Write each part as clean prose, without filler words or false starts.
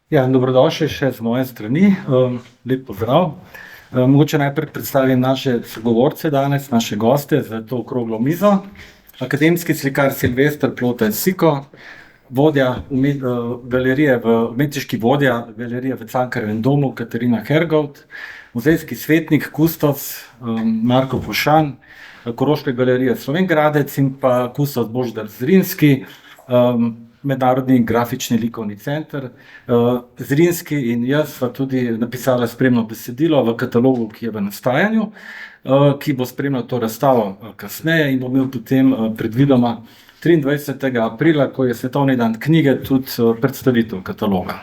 Ja, dobrodošli še z moje strani. Lep pozdrav. Mogoče najprej predstavim naše sogovorce danes, naše goste za to okroglo mizo. Akademski slikar Silvester Plota Siko, vodja galerije umetniški vodja galerije v Cankarjevem domu Katarina Hergovt, muzejski svetnik, kustos Marko Pošan, Koroške galerije Slovenj Gradec in pa kustos Božidar Zrinski, Mednarodni grafični likovni center. Zrinski in jaz sva tudi napisala spremno besedilo v katalogu, ki je v nastajanju, ki bo spremljal to razstavo kasneje in bo imel potem predvidoma 23. aprila, ko je svetovni dan knjige, tudi predstavitev kataloga.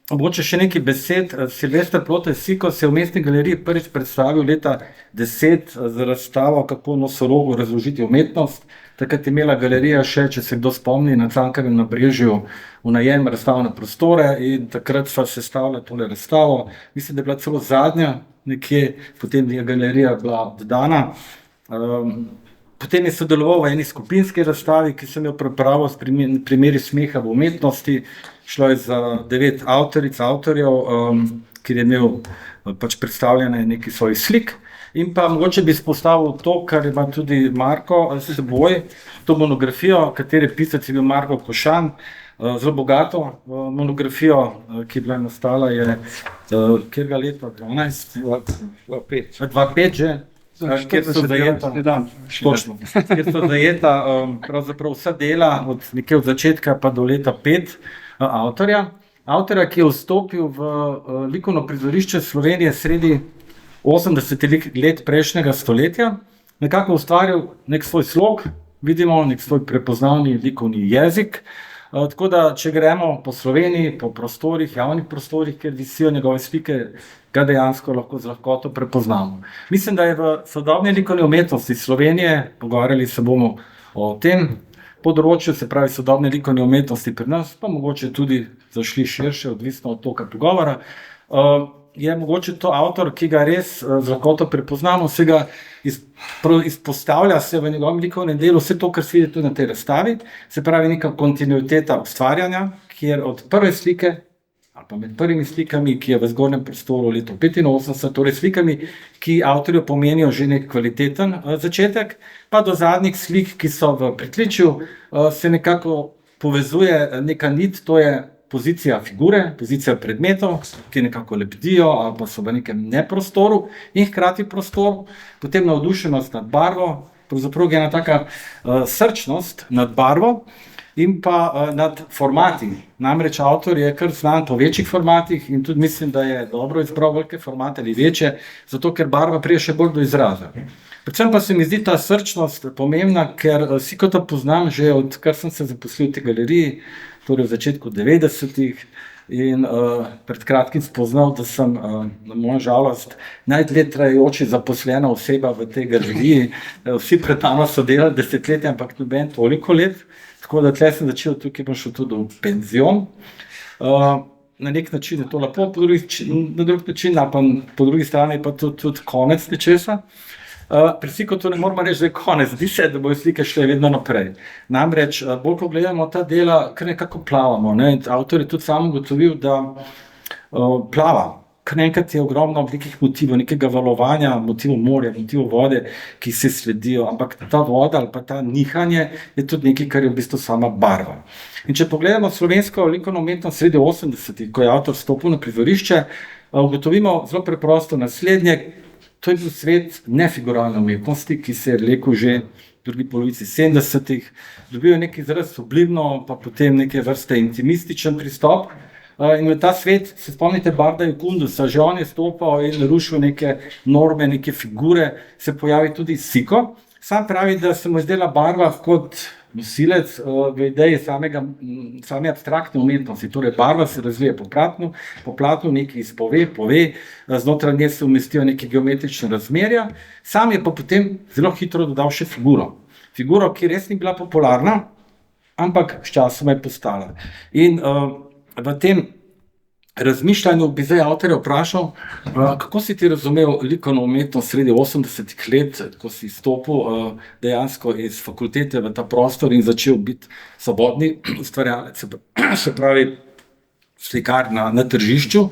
Mogoče še nekaj besed. Silvester Plota Siko se je v Mestni galeriji prvič predstavil leta 2010 z razstavo Kako nosorogu razložiti umetnost. Takrat je imela galerija še, če se kdo spomni, na Cankarjevem nabrežju v najem razstavne prostore in takrat sva sestavila tole razstavo. Mislim, da je bila celo zadnja nekje, potem je galerija bila oddana. Potem je sodeloval v eni skupinski razstavi, ki sem jo pripravil s primeri smeha v umetnosti. Šlo je za 9 avtoric, avtorjev, kjer je imel pač predstavljene nekaj svojih slik. In pa mogoče bi izpostavil to, kar ima tudi Marko s seboj, to monografijo, katere pisec je bil Marko Pošan, zelo bogato monografijo, ki je bila nastala je katerega leta, 2005 že, kjer so zajeta pravzaprav vsa dela od nekje od začetka pa do leta 5 avtorja, ki je vstopil v likovno prizorišče Slovenije sredi 80. let prejšnjega stoletja, nekako ustvaril nek svoj slog, vidimo, nek svoj prepoznavni likovni jezik. Tako da, če gremo po Sloveniji, po prostorih, javnih prostorih, kjer visijo njegove slike, ga dejansko lahko z lahkoto prepoznamo. Mislim, da je v sodobni likovni umetnosti Slovenije, pogovarjali se bomo o tem področju, se pravi sodobne likovne umetnosti pri nas, pa mogoče tudi zašli širše, odvisno od toka pogovora. Je mogoče to avtor, ki ga res z lahkoto prepoznamo, se ga izpostavlja se v njegovem likovnem delu vse to, kar se vidi tudi na tej razstavi, se pravi neka kontinuiteta ustvarjanja, kjer od prve slike, ali pa med prvimi slikami, ki je v zgornjem prostoru leto 85, torej slikami, ki avtorju pomenijo že nek kvaliteten začetek, pa do zadnjih slik, ki so v pritličju, se nekako povezuje neka nit, to je pozicija figure, pozicija predmetov, ki nekako lebdijo ali pa so v nekem neprostoru in hkrati prostor, potem navdušenost nad barvo, pravzaprav je ena taka srčnost nad barvo in pa nad formati. Namreč avtor je kar znan po večjih formatih in tudi mislim, da je dobro izbral velike formate ali večje, zato ker barva pride še bolj do izraza. Predvsem pa se mi zdi ta srčnost pomembna, ker Sikota poznam že odkar sem se zaposlil v tej galeriji, torej v začetku 90-ih in pred kratkim spoznal, da sem na mojo žalost najdlje trajajoči zaposlena oseba v tej galeriji. Vsi pred nami so delali desetletja, ampak noben toliko let, tako da tle sem začel, tukaj bom šel tudi v penzion. Na nek način je to lepo, na drug način, pa po drugi strani pa tudi konec nečesa. Pri Sikotu ne moramo reči, da je konec, zdi se, da bojo slike šle vedno naprej. Namreč, bolj ko gledamo ta dela, kar nekako plavamo, ne? Avtor je tudi sam ugotovil, da plava. Kar nekaj je ogromno nekih motivov, nekega valovanja, motivov morja, motivov vode, ki se sledijo, ampak ta voda ali pa ta nihanje je tudi nekaj, kar je v bistvu sama barva. In če pogledamo slovensko likovno umetnost sredi 80-ih, ko je avtor stopil na prizorišče, ugotovimo zelo preprosto naslednje. To je bil svet nefiguralne umetnosti, ki se je vlekel že v drugi polovici 70-ih, dobil je nek izraz sublimno, pa potem neke vrste intimističen pristop. In v ta svet, se spomnite Barda Jukundusa, že on je stopal in rušil neke norme, neke figure, se pojavi tudi Siko. Sam pravi, da se mu zdela barva kot nosilec v ideji same abstraktne umetnosti, torej barva se razvije po platnu nekaj izpove, pove, znotraj nje se umestijo neke geometrične razmerja, sam je pa potem zelo hitro dodal še figuro. Figuro, ki res ni bila popularna, ampak sčasoma je postala. In v tem razmišljanju bi zdaj avtorja vprašal, kako si ti razumel likovno umetnost sredi 80-ih let, ko si stopil dejansko iz fakultete v ta prostor in začel biti svobodni ustvarjalec, se pravi slikar na tržišču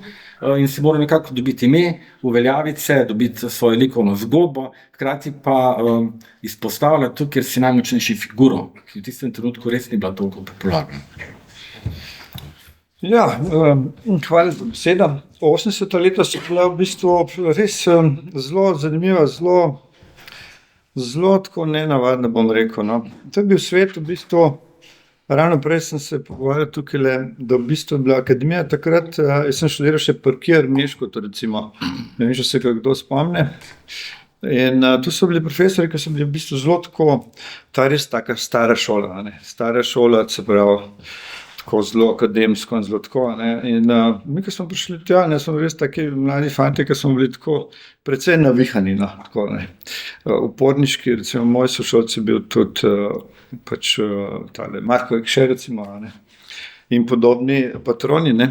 in si mora nekako dobiti ime, uveljaviti se, dobiti svojo likovno zgodbo, hkrati pa izpostavljati to, ker si najmočnejši figuro, ki v tistem trenutku res ni bila toliko popularna. Ja, hvala za besedo. 80. leta so bila v bistvu res zelo zanimiva, zelo tako nenavadna, bom rekel. No. To je bil svet v bistvu. Ravno prej sem se pogovarjal tukaj, da v bistvu je bila akademija takrat, jaz sem študiral še parkir Meškot, recimo, ne vem, če se kdo spomne. In tu so bili profesori, ki so bili v bistvu zelo tako, ta res taka stara šola, ne? Stara šola, se pravi, tako zelo akademsko in zelo tako. Ne? In mi, ko smo prišli tja, ne, smo res taki mladi fanti, ki smo bili tako precej navihani, no, tako, ne. Uporniški, recimo, moj sošolci je bil tudi pač tale Marko Ekše, recimo, ne, in podobni patroni, ne.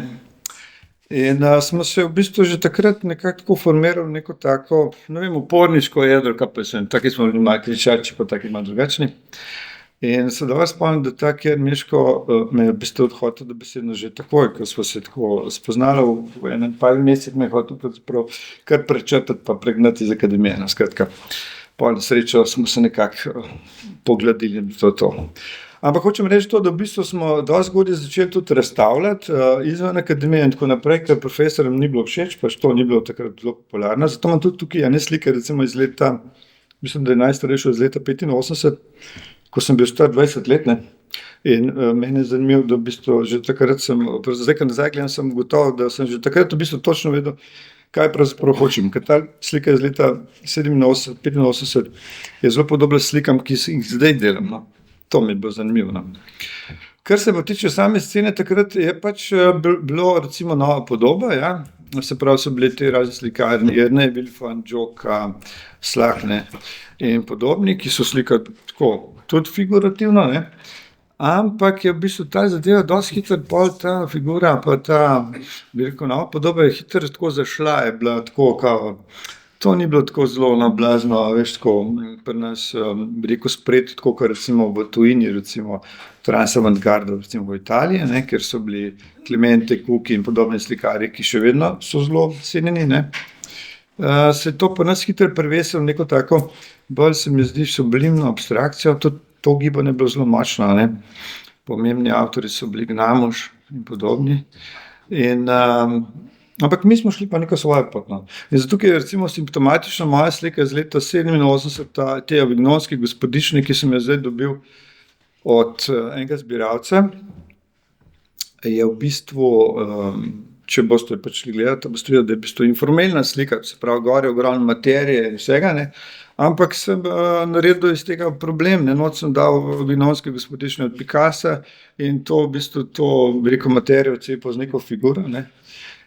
In smo se v bistvu že takrat nekako tako formirali neko tako, ne vem, uporniško jedro, kaj pa sem, taki smo bili malo kričači, pa taki malo drugačni. In se da vas spomnim, da tak Jan Meško me je v bistvu odhotel dobesedno že takoj, ko smo se tako spoznali v enem par mesecih, me je hotel pravzaprav kar prečrtati pa pregnati iz akademije, no, skratka. Pa na srečo smo se nekako pogladili in to. Ampak hočem reči to, da v bistvu smo dosti zgodaj začeli tudi razstavljati izven akademije in tako naprej, ker profesorjem ni bilo všeč, pač to ni bilo takrat zelo popularno. Zato imam tudi tukaj ene slike, recimo iz leta, mislim, da je najstarejša iz leta 85, ko sem bil star 20 let, ne. In meni je zanimivo, da v bistvu že takrat zdaj, ko nazaj gledam, sem gotovo, da sem že takrat v bistvu točno vedel, kaj pravzaprav hočem. Ker ta slika iz leta 87, 85 je zelo podobna slikam, ki jih zdaj delam. No. To mi je bilo zanimivo. No. Kar se pa tiče same scene, takrat je pač bilo recimo nova podoba, ja. Se pravi, so bili te razni slikarni, Jernej Vilfan, Džoka, Slahne in podobni, ki so slikali tako, tudi figurativno, ne. Ampak je v bistvu ta zadeva dosti hitro pol ta figura, pa ta, bi rekel, nova podoba je hitro tako zašla, je bila tako, kao, to ni bilo tako zelo nablazno, veš, tako pri nas, bi rekel, spred, tako kot recimo v tujini, recimo Transavantgarda, recimo v Italiji, ne, ker so bili Clemente, Cucchi in podobni slikarji, ki še vedno so zelo cenjeni, ne. Se je to pri nas hitro prevesilo neko tako, bolj se mi zdi sublimno abstrakcijo, tudi to gibanje je bilo zelo močno, ne. Pomembni avtorji so bili Gnamuš in podobni. In, ampak mi smo šli pa neko svojo pot, no. In zato je recimo simptomatična moja slika iz leta 87, te avignonske gospodične, ki sem jo zdaj dobil od enega zbiralca, je v bistvu, če boste pač gledali, boste videli, da je v bistvu informalna slika, se pravi, gor je ogromno materije in vsega, ne. Ampak sem naredil iz tega problem, ne, not sem dal avignonske gospodične od Picassa in to v bistvu to, bi rekel, materijo odcepil z neko figuro, ne.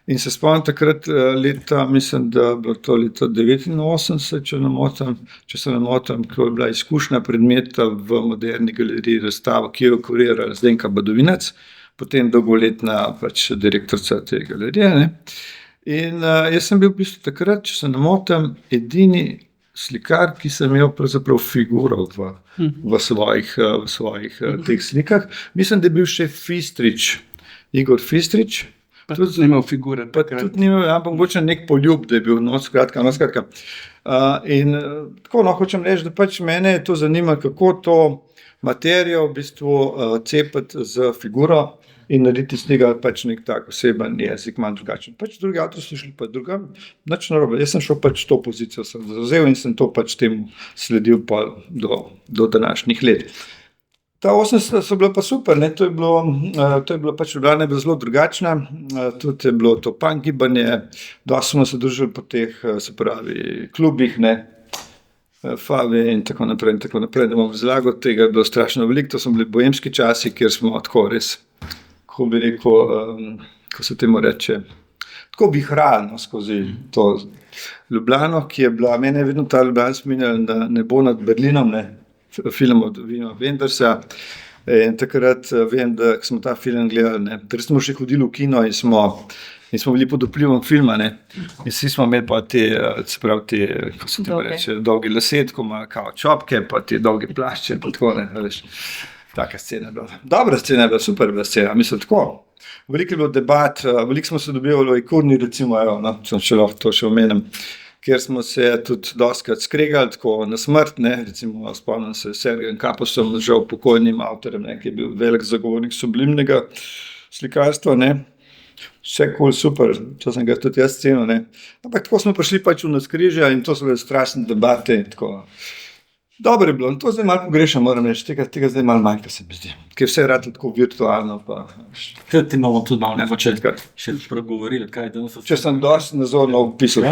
In se spomnim takrat leta, mislim, da je bilo to leta 89, če se ne motim, ko je bila izkušnja predmeta v Moderni galeriji razstava, ki jo kurirala Zdenka Badovinac, potem dolgoletna pač direktorica te galerije, ne. In jaz sem bil v bistvu takrat, če se ne motim, edini slikar, ki sem imel pravzaprav figuro v svojih teh slikah. Mislim, da je bil še Fistrič, Igor Fistrič. Pa tudi ni imel figure. Pa tudi ni imel, ampak mogoče nek poljub, da je bil, no skratka. In tako, no, hočem reči, da pač mene je to zanima, kako to materijo v bistvu cepati z figuro in narediti iz tega pač nek tak oseben jezik, manj drugačen. Pač drugi avtor so šli pa drugam, nič narobe. Jaz sem šel pač to pozicijo, sem zavzel in sem to pač temu sledil pa do današnjih let. Ta 80 so bila pa super, ne, to je bilo pač Ljubljana je bila zelo drugačna, tudi je bilo to punk gibanje, dosti smo se družili po teh, se pravi, klubih, ne, Fave in tako naprej, ne bom razlagal, tega je bilo strašno veliko, to so bili boemski časi, kjer smo tako res, kako bi rekel, ko se temu reče, tako vihralno skozi to Ljubljano, ki je bila, mene je vedno ta Ljubljana spominjala na Nebo nad Berlinom, ne, film od Wima Wendersa. In takrat vem, da smo ta film gledali, ne, takrat smo še hodili v kino in smo bili pod vplivom filma, ne, in vsi smo imeli pa te, se pravi te, kako se temu reče, dolge lase, tako ima kao čopke, pa te dolge plašče, pa tako, ne, veš, taka scena je bila. Dobra scena je bila, super bila scena, mislim, tako. Veliko je bilo debat, veliko smo se dobivali o Ikurni, recimo, evo, no, če lahko to še omenim, kjer smo se tudi dostikrat skregali tako na smrt, ne, recimo spomnim se Sergejem Kaposom, žal pokojnim avtorjem, ne, ki je bil velik zagovornik sublimnega slikarstva, ne. Vse cool, super, če sem ga tudi jaz cenil, ne. Ampak tako smo prišli pač v navzkrižja in to so bile strašne debate in tako. Dobro je bilo, to zdaj malo pogrešam, moram reči, tega zdaj malo manjka, se mi zdi, ker vse je ratalo tako virtualno, pa. Ti bomo tudi malo nemoče še pregovorili, kaj danes. Če sem dosti nazorno opisal.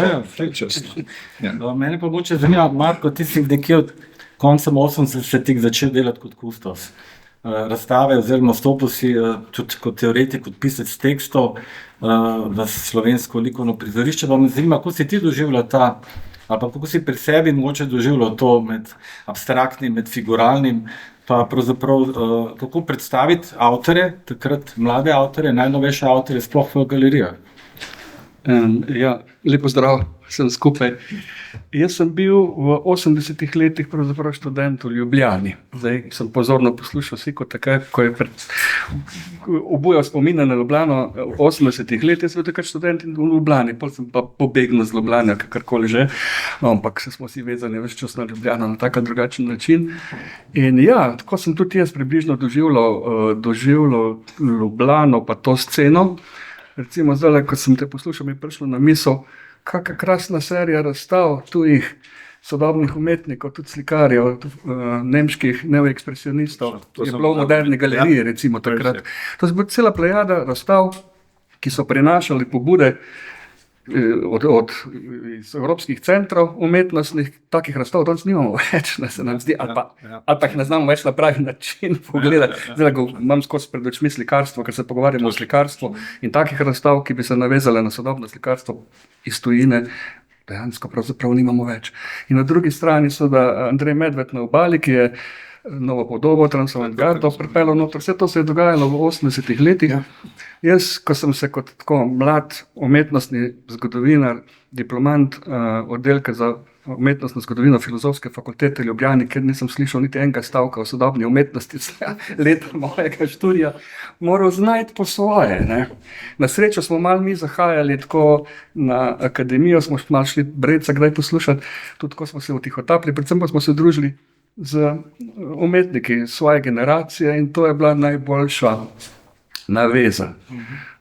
Mene pa moče zanima, Marko, ti si nekje od koncem 80-ih začel delati kot kustos razstave oziroma stopil si tudi kot teoretik, kot pisec tekstov v slovensko likovno prizorišče. Pa me zanima, kako si ti doživljal ali pa kako si pri sebi mogoče doživljal to med abstraktnim, med figuralnim, pa pravzaprav kako predstaviti avtorje, takrat mlade avtorje, najnovejše avtorje, sploh v galerijah. Ja, lepo zdrav, sem skupaj. Jaz sem bil v 80-ih letih pravzaprav študent v Ljubljani. Zdaj sem pozorno poslušal Siko takrat, ko je obujal spomine na Ljubljano v 80-ih letih, jaz sem bil takrat študent v Ljubljani, potem sem pa pobegnil z Ljubljane, kakorkoli že, ampak se smo si vezali ves čas na Ljubljano na tak drugačen način. In ja, tako sem tudi jaz približno doživljal Ljubljano pa to sceno. Recimo zdaj, ko sem te poslušal, mi je prišlo na misel, kakšna krasna serija razstav tujih sodobnih umetnikov, tudi slikarjev, nemških neoekspresionistov, je bilo v Moderni galeriji, recimo takrat. To je bila cela plejada razstav, ki so prinašali pobude iz evropskih centrov umetnostnih, takih razstav danes nimamo več, se nam zdi, ali pa jih ne znamo več na pravi način pogledati. Zdaj, ko imam skozi pred očmi slikarstvo, ker se pogovarjamo o slikarstvu in takih razstav, ki bi se navezale na sodobno slikarstvo iz tujine, dejansko pravzaprav nimamo več. In na drugi strani so da Andrej Medved na Obali, ki je novo podobo, transavantgardo pripeljal noter. Vse to se je dogajalo v 80-ih letih. Jaz, ko sem se kot tako mlad umetnostni zgodovinar, diplomant oddelka za umetnostno zgodovino Filozofske fakultete v Ljubljani, ker nisem slišal niti enega stavka o sodobni umetnosti leta mojega študija, moral znajti po svoje. Ne. Na srečo smo malo mi zahajali tako na akademijo, smo malo šli Breca kdaj poslušati, tudi ko smo se utihotapili, predvsem pa smo se družili z umetniki svoje generacije in to je bila najboljša naveza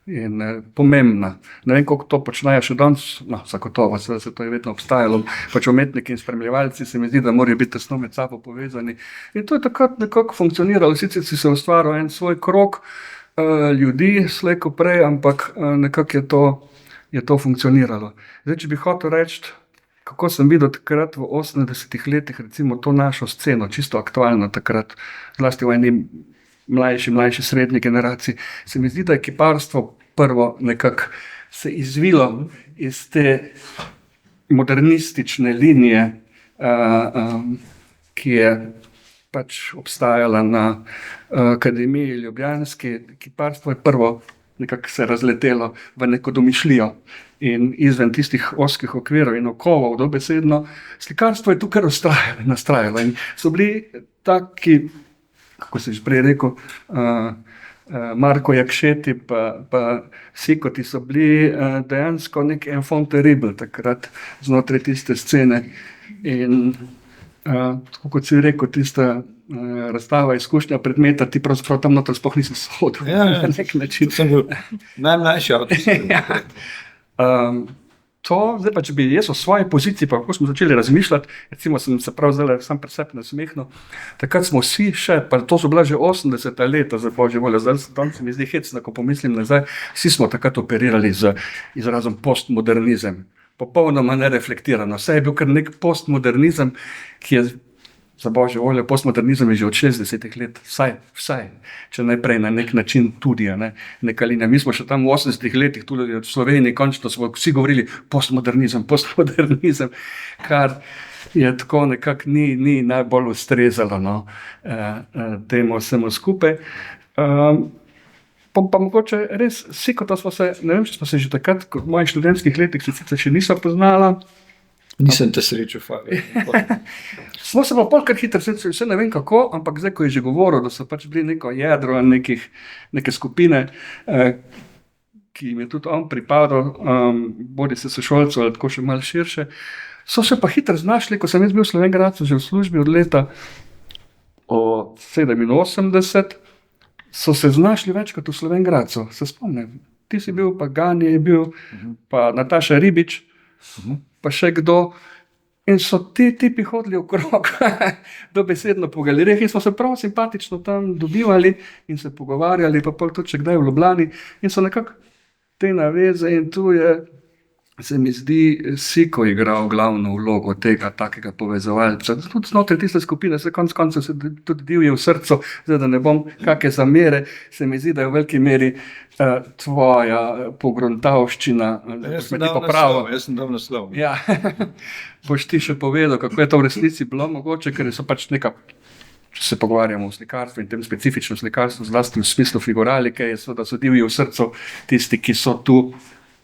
in pomembna. Ne vem, koliko to počnejo še danes, no, zagotovo, se to je vedno obstajalo, pač umetniki in spremljevalci se mi zdi, da morajo biti tesno med sabo povezani. In to je takrat nekako funkcioniralo, sicer si se ustvaril en svoj krog ljudi, slej ko prej, ampak nekako je to funkcioniralo. Zdaj, če bi hotel reči, kako sem videl takrat v 80-ih letih, recimo to našo sceno, čisto aktualno takrat, zlasti v eni mlajši srednji generaciji, se mi zdi, da je kiparstvo prvo nekako se izvilo iz te modernistične linije, ki je pač obstajala na Akademiji ljubljanski. Kiparstvo je prvo nekako se razletelo v neko domišljijo in izven tistih ozkih okvirov in okovov dobesedno. Slikarstvo je tukaj nastrajalo in so bili taki, kako se že prej rekel, Marko Jakšeti pa Sikoti so bili dejansko nek enfant terrible takrat znotraj tiste scene in tako kot si rekel, tista razstava, izkušnja predmeta, ti pravzaprav tam noter sploh nisi shodil. Na nek način. Sem bil najmlajši avtor. To, zdaj pa, če bi jaz v svoji poziciji, pa kako smo začeli razmišljati, recimo sem se prav zdaj sam pri sebi nasmehnil, takrat smo vsi še, pa to so bila že 80 leta, za božjo voljo, zdaj se mi zdi hecno, ko pomislim nazaj, vsi smo takrat operirali z izrazom postmodernizem. Popolnoma nereflektirano. Vse je bil kar nek postmodernizem, ki je, za božjo voljo, postmodernizem je že od 60 let, vsaj, če najprej na nek način tudi, neka linija. Mi smo še tam v 80 letih, tudi v Sloveniji, končno smo vsi govorili postmodernizem, kar je tako nekako ni najbolj ustrezalo temu vsemu skupaj. Pa mogoče res, Sikota smo se, ne vem, če smo se že takrat, v mojih študentskih letih se sicer še niso poznala, Nisem te srečal, Fabi. Smo se pa polkrat hitro srečali, vse ne vem kako, ampak zdaj, ko je že govoril, da so pač bili neko jedro neke skupine, ki jim je tudi on pripadal, bodi se sošolcev ali tako še malo širše, so se pa hitro znašli, ko sem jaz bil v Slovenj Gradcu že v službi od leta 87, so se znašli večkrat v Slovenj Gradcu, se spomnim. Ti si bil, pa Gani je bil, pa Nataša Ribič, pa še kdo. In so ti tipi hodili okrog dobesedno po galerijah in smo se prav simpatično tam dobivali in se pogovarjali, pa pol tudi še kdaj v Ljubljani. In so nekako te naveze in tu je, se mi zdi, Siko igral glavno vlogo tega takega povezovalca. Tudi znotraj tiste skupine se konec koncev se tudi divje v srcu, zdaj da ne bom kakšne zamere, se mi zdi, da je v veliki meri tvoja pogruntavščina. Jaz sem dal naslov. Ja, boš ti še povedal, kako je to v resnici bilo mogoče, ker so pač neka, če se pogovarjamo o slikarstvu in tem specifičnem slikarstvu, zlasti v smislu figuralike, je seveda so divji v srcu tisti, ki so tu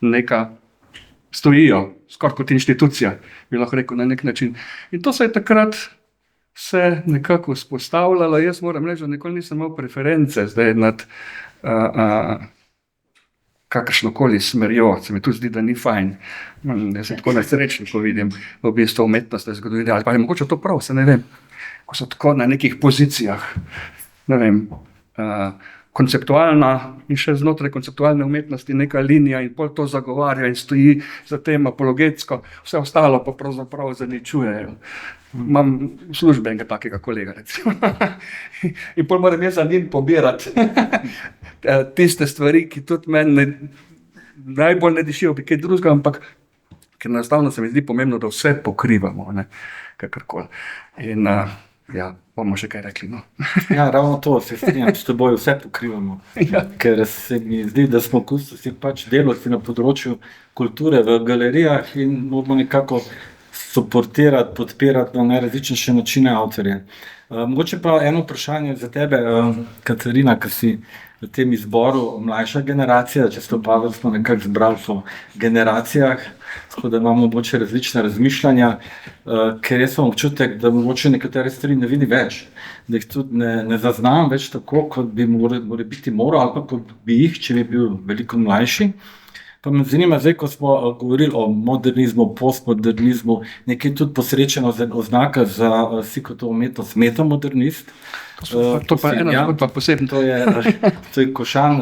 neka stojijo, skoraj kot inštitucija, bi lahko rekel na nek način. In to se je takrat se nekako vzpostavljalo. Jaz moram reči, da nikoli nisem imel preference zdaj nad kakršnokoli smerjo. Se mi tu zdi, da ni fajn. Jaz sem tako nesrečen, ko vidim v bistvu umetnostne zgodovine, ali pa je mogoče to prav, se ne vem. Ko so tako na nekih pozicijah, ne vem, konceptualna in še znotraj konceptualne umetnosti neka linija in pol to zagovarja in stoji za tem apologetsko, vse ostalo pa pravzaprav zaničujejo. Imam v službi enega takega kolega, recimo. In pol moram jaz za njim pobirati tiste stvari, ki tudi meni najbolj ne dišijo bi kaj drugega, ampak ker enostavno se mi zdi pomembno, da vse pokrivamo, ne, kakorkoli. In ja, bomo še kaj rekli, no. Ja, ravno to, se strinjam s teboj, vse pokrivamo. Ja. Ker se mi zdi, da smo kustosi pač delavci na področju kulture v galerijah in moramo nekako suportirati, podpirati na najrazličnejše načine avtorje. Mogoče pa eno vprašanje za tebe, Katarina, ker si v tem izboru mlajša generacija, če ste opazili, smo nekako zbrali po generacijah, tako da imamo mogoče različna razmišljanja, ker jaz imam občutek, da mogoče nekatere stvari ne vidi več, da jih tudi ne zaznam več tako, kot bi morebiti moral, ali pa kot bi jih, če bi bil veliko mlajši. Pa me zanima, zdaj, ko smo govorili o modernizmu, postmodernizmu, nekaj tudi posrečeno oznaka za Sikotovo umetnost metamodernist. To pa je ena zgodba posebno. To je Košan,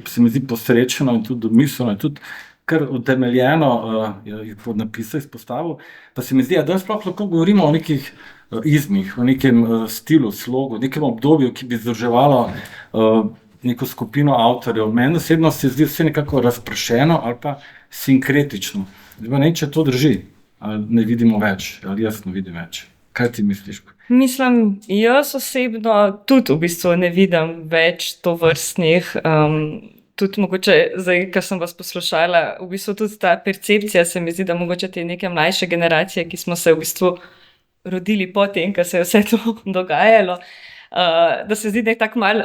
se mi zdi posrečeno in tudi domisleno in tudi kar utemeljeno je pod napisal izpostavil. Pa se mi zdi, da sploh lahko govorimo o nekih izmih, o nekem stilu, slogu, nekem obdobju, ki bi združevalo neko skupino avtorjev. Meni osebno se zdi vse nekako razprašeno ali pa sinkretično. Zdaj, ne, če to drži, ali ne vidimo več, ali jaz ne vidim več. Kaj ti misliš? Mislim, jaz osebno tudi v bistvu ne vidim več tovrstnih, tudi mogoče, zdaj, ko sem vas poslušala, v bistvu tudi ta percepcija se mi zdi, da mogoče te neke mlajše generacije, ki smo se v bistvu rodili potem, ko se je vse to dogajalo, da se zdi, da je tako malo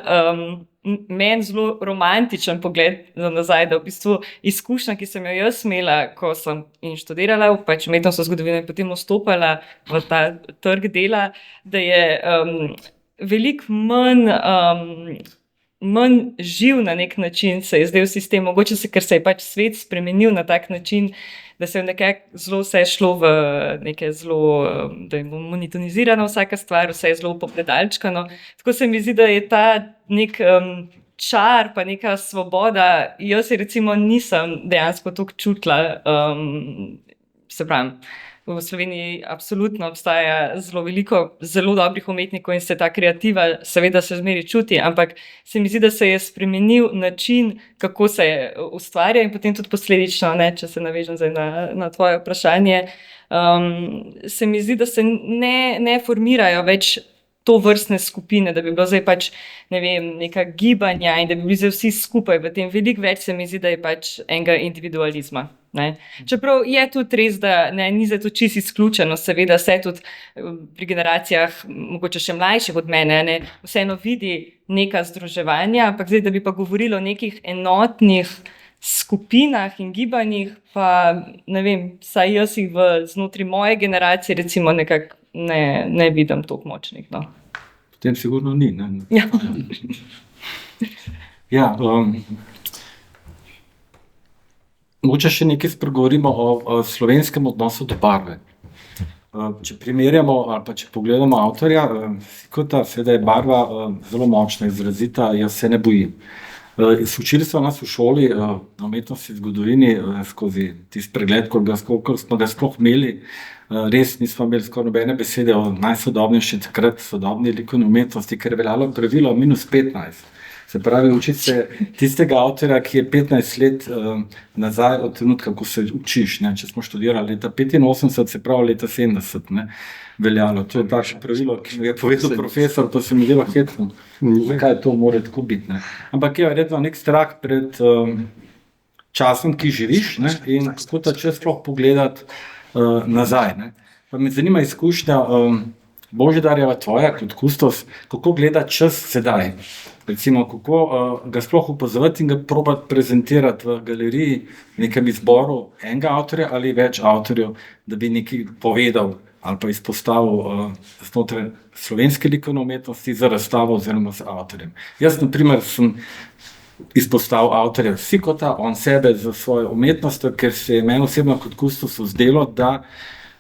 meni zelo romantičen pogled za nazaj, da v bistvu izkušnja, ki sem jo jaz imela, ko sem in študirala, pač umetnostno zgodovino in potem vstopala v ta trg dela, da je veliko manj živ na nek način se je zdaj sistem, mogoče ker se je pač svet spremenil na tak način, da se je nekako zelo vse šlo v neke zelo, da je monotonizirana vsaka stvar, vse je zelo popredalčkano. Tako se mi zdi, da je ta nek čar pa neka svoboda, jaz recimo nisem dejansko toliko čutila, se pravim, v Sloveniji absolutno obstaja zelo veliko zelo dobrih umetnikov in se ta kreativa seveda se zmeri čuti, ampak se mi zdi, da se je spremenil način, kako se ustvarja in potem tudi posledično, ne, če se navežem zdaj na tvoje vprašanje, se mi zdi, da se ne formirajo več to vrstne skupine, da bi bilo zdaj pač, ne vem, neka gibanja in da bi bili zdaj vsi skupaj v tem. Veliko več se mi zdi, da je pač enega individualizma. Ne. Čeprav je tudi res, da ni zdaj to čisto izključeno, seveda se tudi pri generacijah, mogoče še mlajših od mene, ne, vseeno vidi neka združevanja, ampak zdaj, da bi pa govorili o nekih enotnih skupinah in gibanjih, pa ne vem, saj jaz jih znotraj moje generacije recimo nekako ne vidim toliko močnih. No. Potem sigurno ni. Ne? Ja. Ja, mogoče še nekaj spregovorimo o slovenskem odnosu do barve. Če primerjamo ali pa če pogledamo avtorja, Sikota, seveda je barva zelo močna, izrazita, jaz se ne bojim. Učili so nas v šoli na umetnosti zgodovini skozi tisti pregled, koliko smo ga sploh imeli. Res nismo imeli skoraj nobene besede o najsodobnejši takrat sodobni likovni umetnosti, ker je veljalo pravilo -15. Se pravi, učiti se tistega avtorja, ki je 15 let nazaj od trenutka, ko se učiš. Ne? Če smo študirali leta 85, se pravi leta 70, ne? Veljalo. To je takšno pravilo, ki mi je povedal profesor, to se mi dela hecno. Zakaj to mora tako biti? Ne? Ampak je redno nek strah pred časom, ki živiš, ne? In kako ta čas sploh pogledati nazaj. Ne? Pa me zanima izkušnja Božidarjeva tvoja kot kustos, kako gleda čas sedaj. Recimo, kako ga sploh upozoriti in ga probati prezentirati v galeriji, v nekem izboru enega avtorja ali več avtorjev, da bi nekaj povedal ali pa izpostavil znotraj slovenske likovne umetnosti za razstavo oziroma z avtorjem. Jaz, na primer, sem izpostavil avtorja Sikota, on sebe za svojo umetnostjo, ker se je meni osebno kot kustosu zdelo, da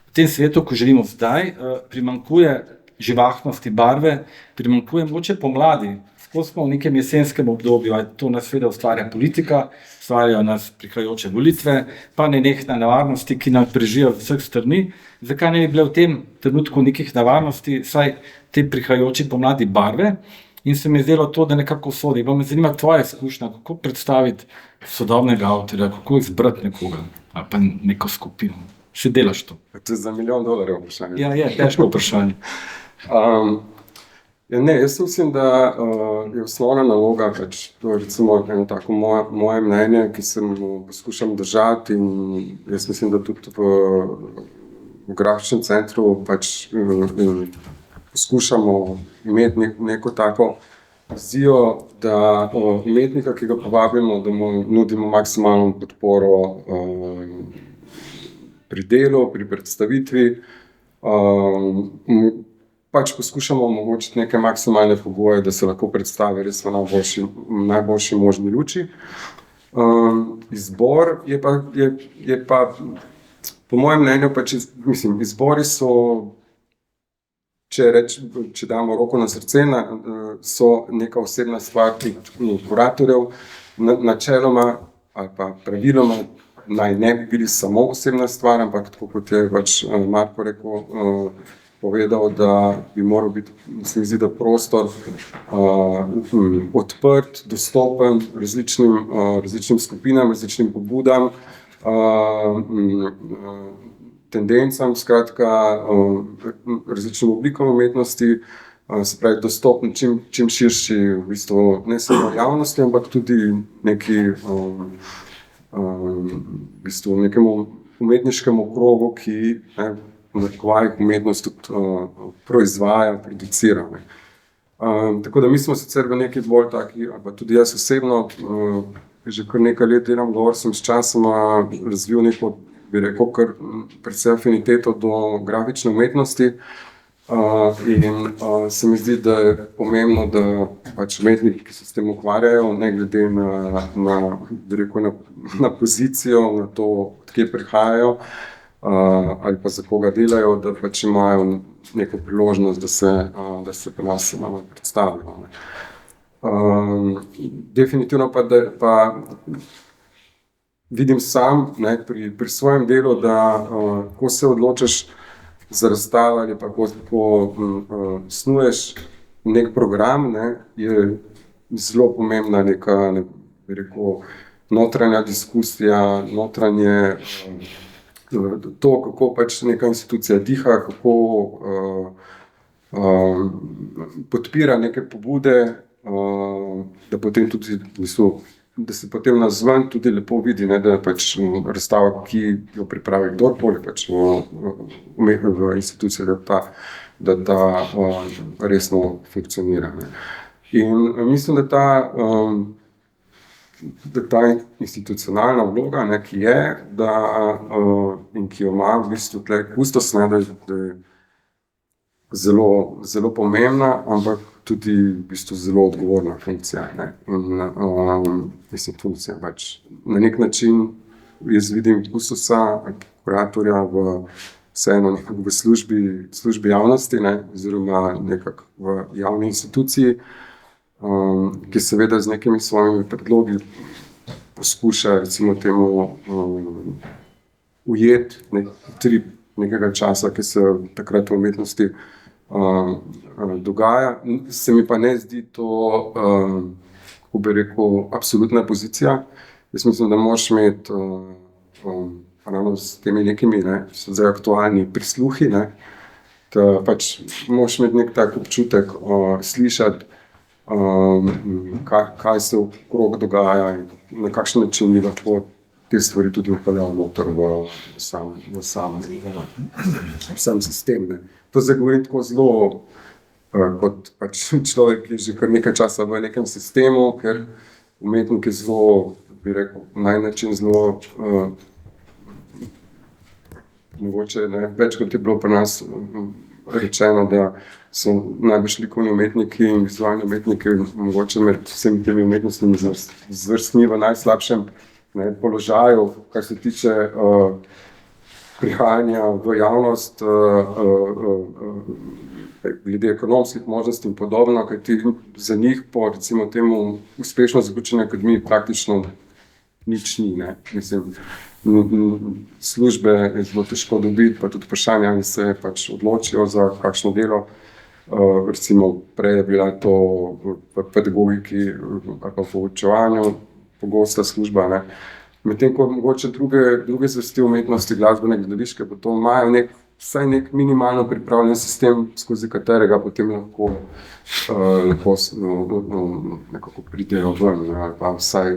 v tem svetu, ko živimo zdaj, primanjkuje živahnosti barve, primanjkuje mogoče pomladi. Skozi smo v nekem jesenskem obdobju, to nas seveda ustvarja politika, ustvarjajo nas prihajajoče volitve, pa nenehne nevarnosti, ki nas prežijo z vseh strani. Zakaj ne bi bile v tem trenutku nekih nevarnosti, saj te prihajajoče pomladi barve? In se mi je zdelo to, da nekako sodi. Pa me zanima tvoja izkušnja, kako predstaviti sodobnega avtorja, kako izbrati nekoga ali pa neko skupino. Še delaš to? To je za $1 milijon vprašanje. Ja, je težko vprašanje. Jaz mislim, da je osnovna naloga, to je recimo eno tako moje mnenje, ki se mu poskušam držati, in jaz mislim, da tudi v grafičnem centru poskušamo imeti neko tako vizijo, da umetnika, ki ga povabimo, da mu nudimo maksimalno podporo pri delu, pri predstavitvi, poskušamo omogočiti neke maksimalne pogoje, da se lahko predstavi res v najboljši možni luči. Izbor je pa po mojem mnenju, izbori so, če damo roko na srce, so neka osebna stvar kuratorjev, načeloma ali pa praviloma naj ne bi bili samo osebna stvar, ampak tako kot je Marko rekel, povedal, da bi moral biti, se mi zdi, da prostor odprt, dostopen različnim skupinam, različnim pobudam, tendencam, skratka, različnim oblikam umetnosti, se pravi, dostopen čim širši, v bistvu, ne samo javnosti, ampak tudi nekemu umetniškemu krogu, ki v narekovajih umetnost tudi proizvaja, producira. Tako da mi smo sicer v neki bolj taki, ali pa tudi jaz osebno, že kar nekaj let delam govor, sem s časoma razvil neko, bi rekel, kar predvsem afiniteto do grafične umetnosti. In se mi zdi, da je pomembno, da umetniki, ki se s tem ukvarjajo, ne glede na pozicijo, na to, od kje prihajajo, ali pa za koga delajo, da imajo neko priložnost, da se pri nas predstavijo. Definitivno pa vidim sam pri svojem delu, da ko se odločiš za razstavo ali pa ko snuješ nek program, je zelo pomembna neka, bi rekel, notranja diskusija, notranje to, kako neka institucija diha, kako podpira neke pobude, da potem tudi v bistvu, da se potem navzven tudi lepo vidi, da je razstava, ki jo pripravi kdorkoli v instituciji, da ta resno funkcionira. In mislim, da ta institucionalna vloga, ne, ki je, da, in ki jo ima v bistvu tle kustos, ne, da je zelo, zelo pomembna, ampak tudi v bistvu zelo odgovorna funkcija. Ne. In funkcija pač na nek način jaz vidim kustosa, kuratorja vseeno v službi javnosti, ne, oziroma nekako v javni instituciji, ki seveda z nekimi svojimi predlogi poskuša recimo temu ujeti trip nekega časa, ki se takrat v umetnosti dogaja. Se mi pa ne zdi to, kako bi rekel, absolutna pozicija. Jaz mislim, da moraš imeti ravno s temi nekimi, ne, so zdaj aktualni prisluhi, ne, da pač moraš imeti nek tak občutek slišati, kaj se okrog dogaja in na kakšen način bi lahko te stvari tudi vpeljal noter v sam sistem. Ne. To zdaj govorim tako zelo, kot pač človek, ki je že kar nekaj časa v nekem sistemu, ker umetnik je zelo, bi rekel, na en način zelo, mogoče ne, več kot je bilo pri nas rečeno, da so najbolj likovni umetniki in vizualni umetniki mogoče med vsemi temi umetnostnimi zvrstmi v najslabšem, ne, položaju, kar se tiče prihajanja v javnost, glede ekonomskih možnosti in podobno, kajti za njih po recimo temu uspešno zaključeni akademiji praktično nič ni. Ne. Mislim, službe je zelo težko dobiti, pa tudi vprašanje, ali se pač odločijo za kakšno delo. Recimo prej je bila to v pedagogiki ali pa v poučevanju pogosta služba. Ne. Medtem ko mogoče druge zvrsti umetnosti, glasbene, gledališke, pa to imajo vsaj nek minimalno pripravljen sistem, skozi katerega potem lahko nekako pridejo ven, ali pa vsaj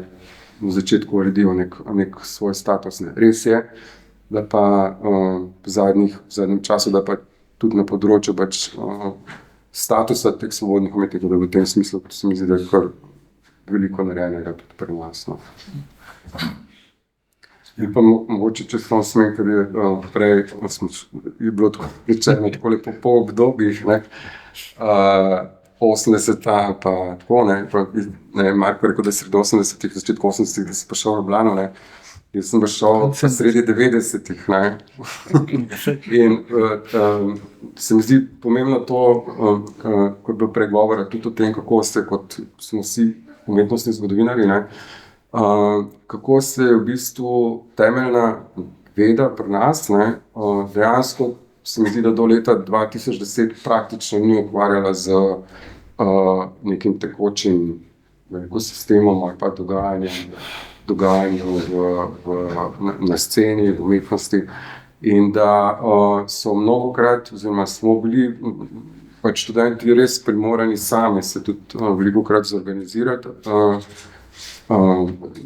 v začetku uredijo nek svoj status. Ne. Res je, da pa v zadnjem času, da pa tudi na področju pač statusa teh svobodnih umetnikov, da v tem smislu se mi zdi, da je kar veliko narejenega tudi pri nas. No. In pa mogoče, če sem smem, ker je prej je bilo tako rečeno tako lepo po obdobjih, ne, 80-ta pa tako, ne, Marko rekel, da je sredi 80-ih, začetku 80-ih, da si pa šel v Ljubljano, ne. Jaz sem pa šel sredi 90-ih, ne. In se mi zdi pomembno to, kot bi prej govora, tudi o tem, kako ste, kot smo vsi umetnostni zgodovinarji, ne, kako se je v bistvu temeljna veda pri nas, ne, dejansko se mi zdi, da do leta 2010 praktično ni ukvarjala z nekim tekočim sistemom ali pa dogajanjem na sceni, v umetnosti. In da so mnogokrat, oziroma smo bili pač študenti res primorani sami se tudi velikokrat zorganizirati,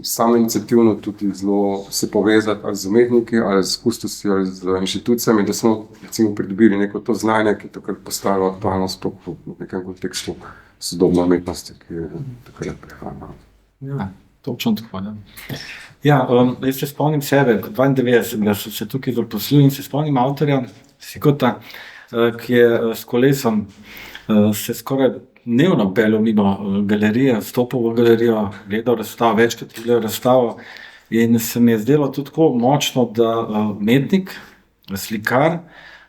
samoiniciativno tudi zelo se povezati ali z umetniki, ali z kustosi, ali z inštitucijami, da smo recimo pridobili neko to znanje, ki je takrat postalo aktualno sploh v nekem kontekstu sodobne umetnosti, ki je takrat prihajala. Ja, točno tako. Ja, jaz se spomnim sebe, 92, sem se tukaj zaposlil in se spomnim avtorja Sikota, ki je s kolesom se skoraj dnevno peljal mimo galerije, vstopil v galerijo, gledal razstavo, večkrat gledal razstavo in se mi je zdelo tudi tako močno, da umetnik, slikar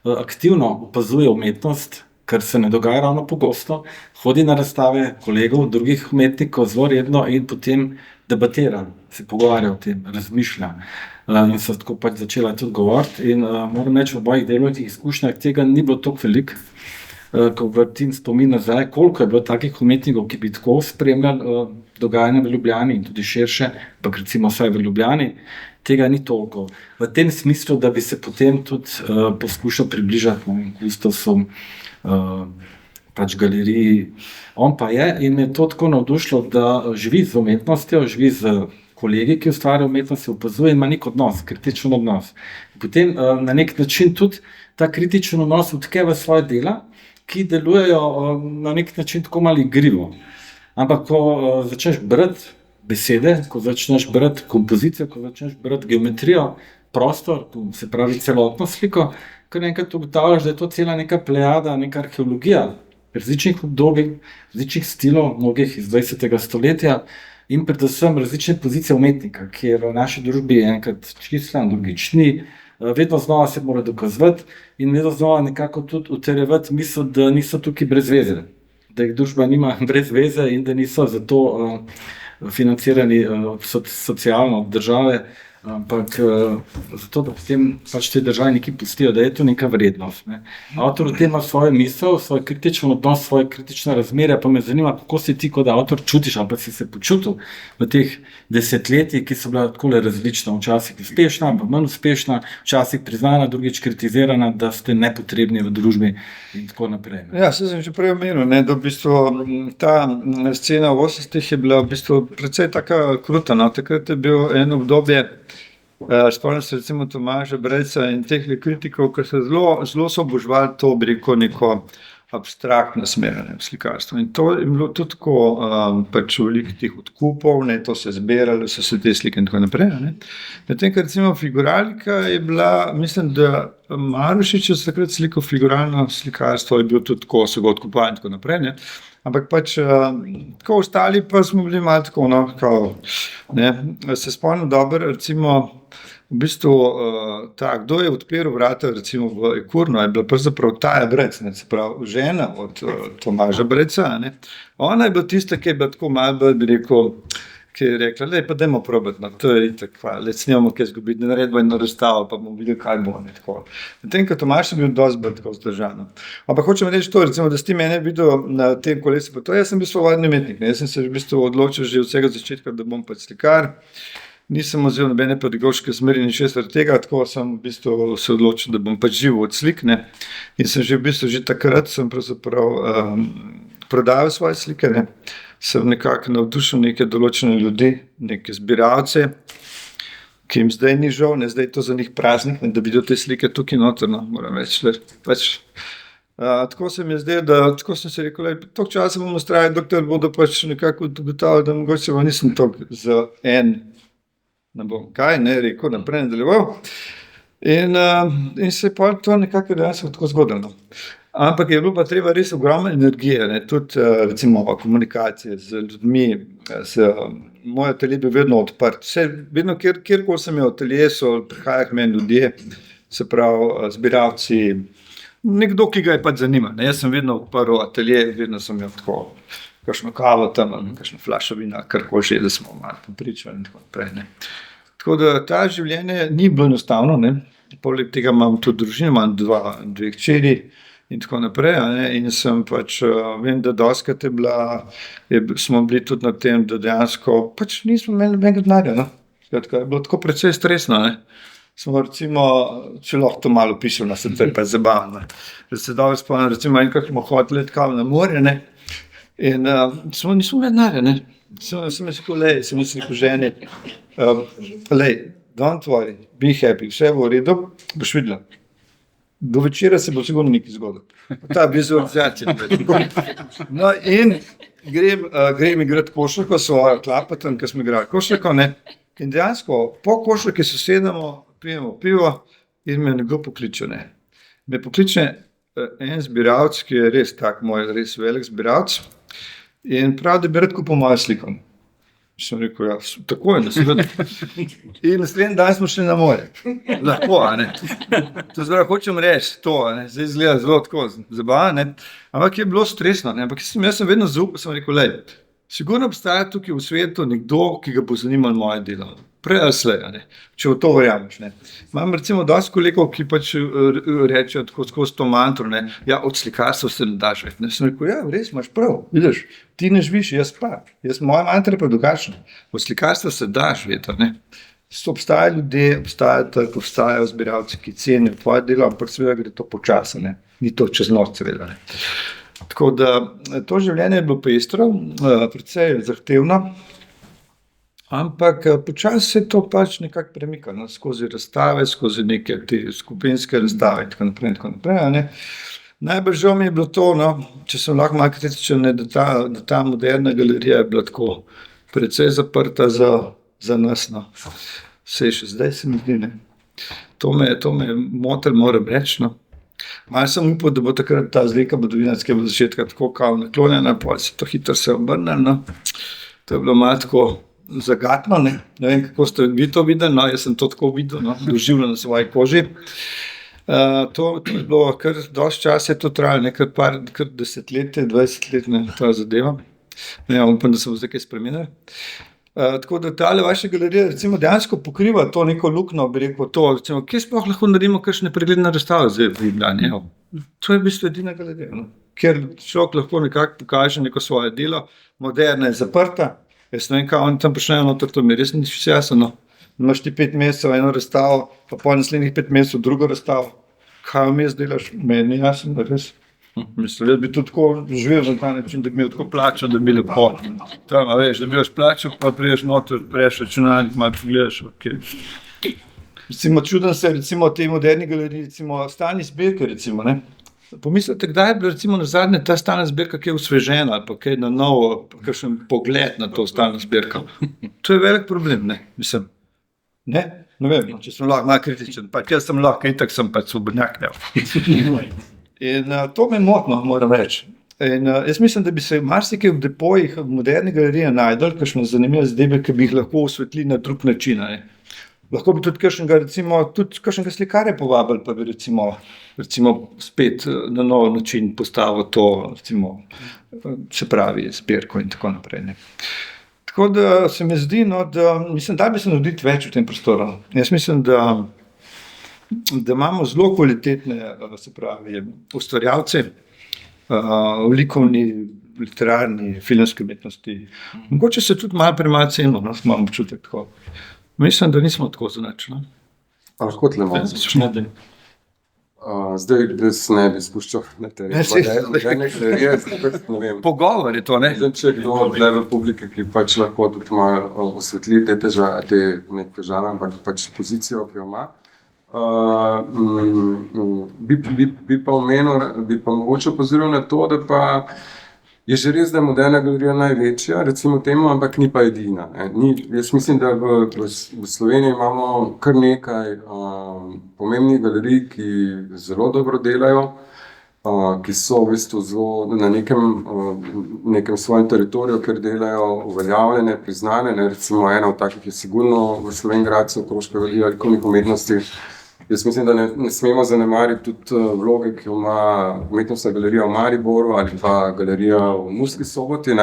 aktivno opazuje umetnost, kar se ne dogaja ravno pogosto, hodi na razstave kolegov, drugih umetnikov zelo redno in potem debatira, se pogovarja o tem, razmišlja. In so tako pač začela tudi govoriti in moram reči, v mojih delovnih izkušnjah tega ni bilo toliko veliko, ko vrtim spomin nazaj, koliko je bilo takih umetnikov, ki bi tako spremljali dogajanje v Ljubljani in tudi širše, pa recimo vsaj v Ljubljani, tega ni toliko. V tem smislu, da bi se potem tudi poskušal približati kustosom, pač galeriji. On pa je in me to tako navdušilo, da živi z umetnostjo, živi z kolegi, ki ustvarjajo umetnost, opazuje in ima nek odnos, kritičen odnos. Potem na nek način tudi ta kritičen odnos vtke v svoje dela, ki delujejo na nek način tako malo igrivo. Ampak ko začneš brati besede, ko začneš brati kompozicijo, ko začneš brati geometrijo, prostor, se pravi celotno sliko, kar enkrat ugotavljaš, da je to cela neka plejada, neka arheologija različnih obdobij, različnih stilov, mnogih iz 20. stoletja in predvsem različne pozicije umetnika, ki je v naši družbi enkrat čislan, drugič ni. Vedno znova se mora dokazovati in vedno znova nekako tudi utrjevati misel, da niso tukaj brez veze, da jih družba nima brez veze in da niso zato financirani socialno od države, ampak zato, da potem pač te države nekaj pustijo, da je to neka vrednost. Ne. Avtor v tem ima svojo misel, svoj kritičen odnos, svoje kritične razmere, pa me zanima, kako si ti kot avtor čutiš, ali pa si se počutil v teh desetletjih, ki so bila takole različna, včasih uspešna, pa manj uspešna, včasih priznana, drugič kritizirana, da ste nepotrebni v družbi in tako naprej. Ne. Ja, sem že prej omenil, da v bistvu ta scena v 80-ih je bila v bistvu precej taka kruta. No. Takrat je bil eno obdobje, spomnim se recimo Tomaža Brejca in teh kritikov, ki so zelo so oboževali to, bi rekel, neko abstraktno smeranje v slikarstvu. In to je bilo tudi tako, pač veliko teh odkupov, ne, to se zbiralo, so se te slike in tako naprej. Medtem, ker recimo figuralika je bila, mislim, da Marušič je takrat slikal figuralno slikarstvo, je bil tudi tako, so ga odkupovali in tako naprej, ne. Ampak pač tako ostali pa smo bili malo tako, no, kao, ne. Se spomnim dobro, recimo, v bistvu kdo je odpiral vrata recimo v Ekurno, je bila pravzaprav Taja Brec, ne, se pravi žena od Tomaža Breca, ne. Ona je bila tista, ki je bila tako malo, bi rekel, ki je rekla, lej, pa dajmo probati, no, to je itak, snimamo kaj zgubiti, ne naredimo eno razstavo, pa bomo videli, kaj bo, ne, tako. Medtem, ko Tomaž je bil dosti bolj tako vzdržan. Ampak hočem reči to, recimo, da si ti mene videl na tem kolesu, pa to, jaz sem bil svobodni umetnik, ne, jaz sem se v bistvu odločil že od vsega začetka, da bom pač slikar, nisem vzel nobene pedagoške smeri in še zaradi tega, tako sem v bistvu se odločil, da bom pač živel od slik, ne, in sem že v bistvu že takrat sem pravzaprav prodajal svoje slike, ne. Sem nekako navdušil neke določene ljudi, neke zbiralce, ki jim zdaj ni žal, ne, zdaj je to za njih praznik, ne, da vidijo te slike tukaj noter, no, moram reči, pač. Tako se mi je zdaj, da tako sem se rekel, toliko časa bom ustrajal, dokler bodo pač nekako ugotavljali, da mogoče pa nisem toliko za ne bom kaj, ne, rekel, naprej nadaljeval. In se je pa to nekako dejansko tako zgodilo. Ampak je bilo pa treba res ogromno energije, ne, tudi recimo komunikacije z ljudmi, moj atelje bil vedno odprt. Vedno, kjerkoli sem imel atelje, so prihajajo k meni ljudje, se pravi zbiralci, nekdo, ki ga je pač zanima. Ne. Jaz sem vedno odprl atelje, vedno sem imel tako kakšno kavo tam, kakšno flašo vina, karkoli že, da smo malo popričali in tako naprej. Ne. Tako da ta življenje ni bilo enostavno, ne. Poleg tega imam tudi družino, imam dve hčeri in tako naprej, ne, in sem pač, vem, da dostikrat smo bili tudi na tem, da dejansko pač nismo imeli nobenega denarja, no. Skratka, je bilo tako precej stresno, ne. Smo recimo, če lahko to malo pišem, no, se to je pa zabavno. Da se dobro spomnim, recimo enkrat smo hoteli iti na morje, ne, in nismo imeli denarja, ne. Sem rekel ženi, lej, don't worry, be happy, vse bo v redu, boš videla. Do večera se bo sigurno nekaj zgodilo. Ta vizualizacija. No in grem igrati košarko, svojo klapa tam, ko smo igrali košarko, ne. In dejansko po košarki se sedemo, pijemo pivo in me nekdo pokliče, ne. Me pokliče en zbiralec, ki je res tak moj, res velik zbiralec in pravi, da bi rad kupil mojo sliko. Sem rekel, ja, tako je, da seveda. In naslednji dan smo šli na morje. Lahko, a ne. To zdaj hočem reči, to, a ne. Zdaj izgleda zelo tako zabavno, ne. Ampak je bilo stresno, ne. Ampak jaz sem vedno zaupal, sem rekel, lej, sigurno obstaja tukaj v svetu nekdo, ki ga bo zanimalo moje delo. Prej ali slej, a ne. Če v to verjameš, ne. Imam recimo dosti kolegov, ki pač rečejo tako skozi to mantro, ne. Ja, od slikarstva se ne da živeti, ne. Sem rekel, ja, res imaš prav, vidiš, ti ne živiš, jaz pa. Moja mantra je pa drugačna. Od slikarstva se da živeti, ne. Obstajajo ljudje, obstajajo zbiralci, ki cenijo tvoje delo, ampak seveda gre to počasi, ne. Ni to čez noč, seveda, ne. Tako da to življenje je bilo pestro, precej zahtevno, ampak počasi se to pač nekako premika, no, skozi razstave, skozi neke te skupinske razstave in tako naprej, ne. Najbolj žal mi je bilo to, no, če sem lahko malo kritičen, da ta moderna galerija je bila tako precej zaprta za nas. No. Vse še zdaj se mi zdi, ne. To me motil, moram reči. No. Malo sem upal, da bo takrat ta zlika bodovinac, ki bo začetka tako kao naklonjena, pa se to hitro se obrne. No. To je bilo malo tako zagatno. Ne vem, kako ste vi to videli, no, jaz sem to tako videl, no, doživljal na svoji koži. To je bilo kar dosti časa, je to trajalo, kar 10 let, 20 let, ne, ta zadeva. Ja, upam, da se bo zdaj kaj spremenilo. Tako da tale vaša galerija recimo dejansko pokriva to neko luknjo, bi rekel, to, recimo, kje sploh lahko naredimo kakšne pregledne razstave zdaj v Ljubljani. To je v bistvu edina galerija, no, kjer človek lahko nekako pokaže neko svoje delo, moderna je zaprta, jaz ne vem, kaj oni tam počnejo noter, to mi res ni vse jasno. No. Imaš ti 5 mesecev eno razstavo, pa po naslednjih 5 mesecev drugo razstavo. Kaj vmes delaš? Meni ni jasno, da res. Mislim, jaz bi tudi tako živel na ta način, da bi imel tako plačo, da bi lepo. Tam, veš, da bi imaš plačo, pa priješ noter, preješ računalnik, malo pogledaš, ok. Recimo, čudem se, recimo, tej moderni galeriji, recimo, stalni zbirke, recimo, ne. Pomislite, kdaj je bila recimo nazadnje ta stalna zbirka, ki je osvežena, ali pa kaj na novo, kakšen pogled na to stalno zbirko. To je velik problem, ne, mislim. Ne vem, če sem lahko malo kritičen, pa jaz sem lahko, itak sem pač svobodnjak, ne. In to me motno, moram reči. In jaz mislim, da bi se marsikaj v depojih moderne galerije najdel, kakšne zanimive zadeve, ki bi jih lahko osvetlili na drug način. Ne. Lahko bi tudi kakšnega slikarja povabili, pa bi recimo spet na nov način postavil to, recimo, se pravi, zbirko in tako naprej. Ne. Tako da se mi zdi, no, da mislim, da bi se narediti več v tem prostoru. Jaz mislim, da imamo zelo kvalitetne, se pravi, ustvarjalce, likovni, literarni, filmski umetnosti. Mogoče se tudi malo premalo cenimo, no, imam občutek tako. Mislim, da nismo tako zanač, no. Lahko tle malo. Zdaj, da se ne bi spuščal na teren. Ne vem. Pogovor je to, ne? Če je kdo od publike, ki pač lahko tudi malo osvetli te težave, ampak pač pozicijo, ki jo ima. Bi pa mogoče opozoril na to, da pa je že res, da je moderna galerija največja, recimo temu, ampak ni pa edina. Jaz mislim, da v Sloveniji imamo kar nekaj pomembnih galerij, ki zelo dobro delajo, ki so v bistvu zelo na nekem svojem teritoriju, kjer delajo uveljavljene, priznane. Recimo ena od takih je sigurno v Slovenj Gradcu, Koroška galerija likovnih umetnosti. Jaz mislim, da ne smemo zanemariti tudi vloge, ki jo ima umetnostna galerija v Mariboru ali pa galerija v Murski Soboti.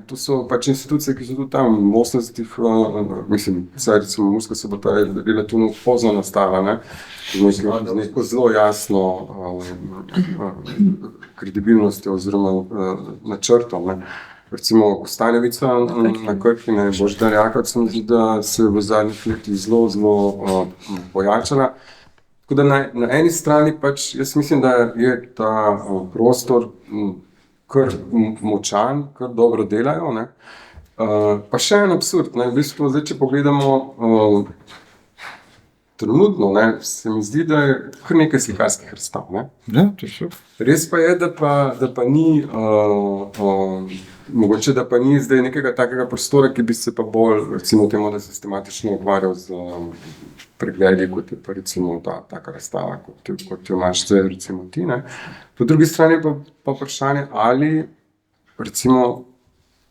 To so pač institucije, ki so tudi tam v 80-ih, mislim, saj recimo Murska Sobota je relativno pozno nastala, z neko zelo jasno kredibilnostjo oziroma načrtom. Recimo Kostanjevica na Krki, Božidar Jaklič, se mi zdi, da se je v zadnjih letih zelo pojačala. Tako da na eni strani pač jaz mislim, da je ta prostor kar močan, kar dobro delajo. Ne. Pa še en absurd, v bistvu zdaj, če pogledamo trenutno, se mi zdi, da je kar nekaj slikarskih razstav. Ja, to je super. Res pa je, da pa ni, mogoče da pa ni zdaj nekega takega prostora, ki bi se pa bolj, recimo temu, da sistematično ukvarjal z pregledi, kot je pa recimo taka razstava, kot jo imaš zdaj, recimo ti. Ne. Po drugi strani pa vprašanje, ali recimo,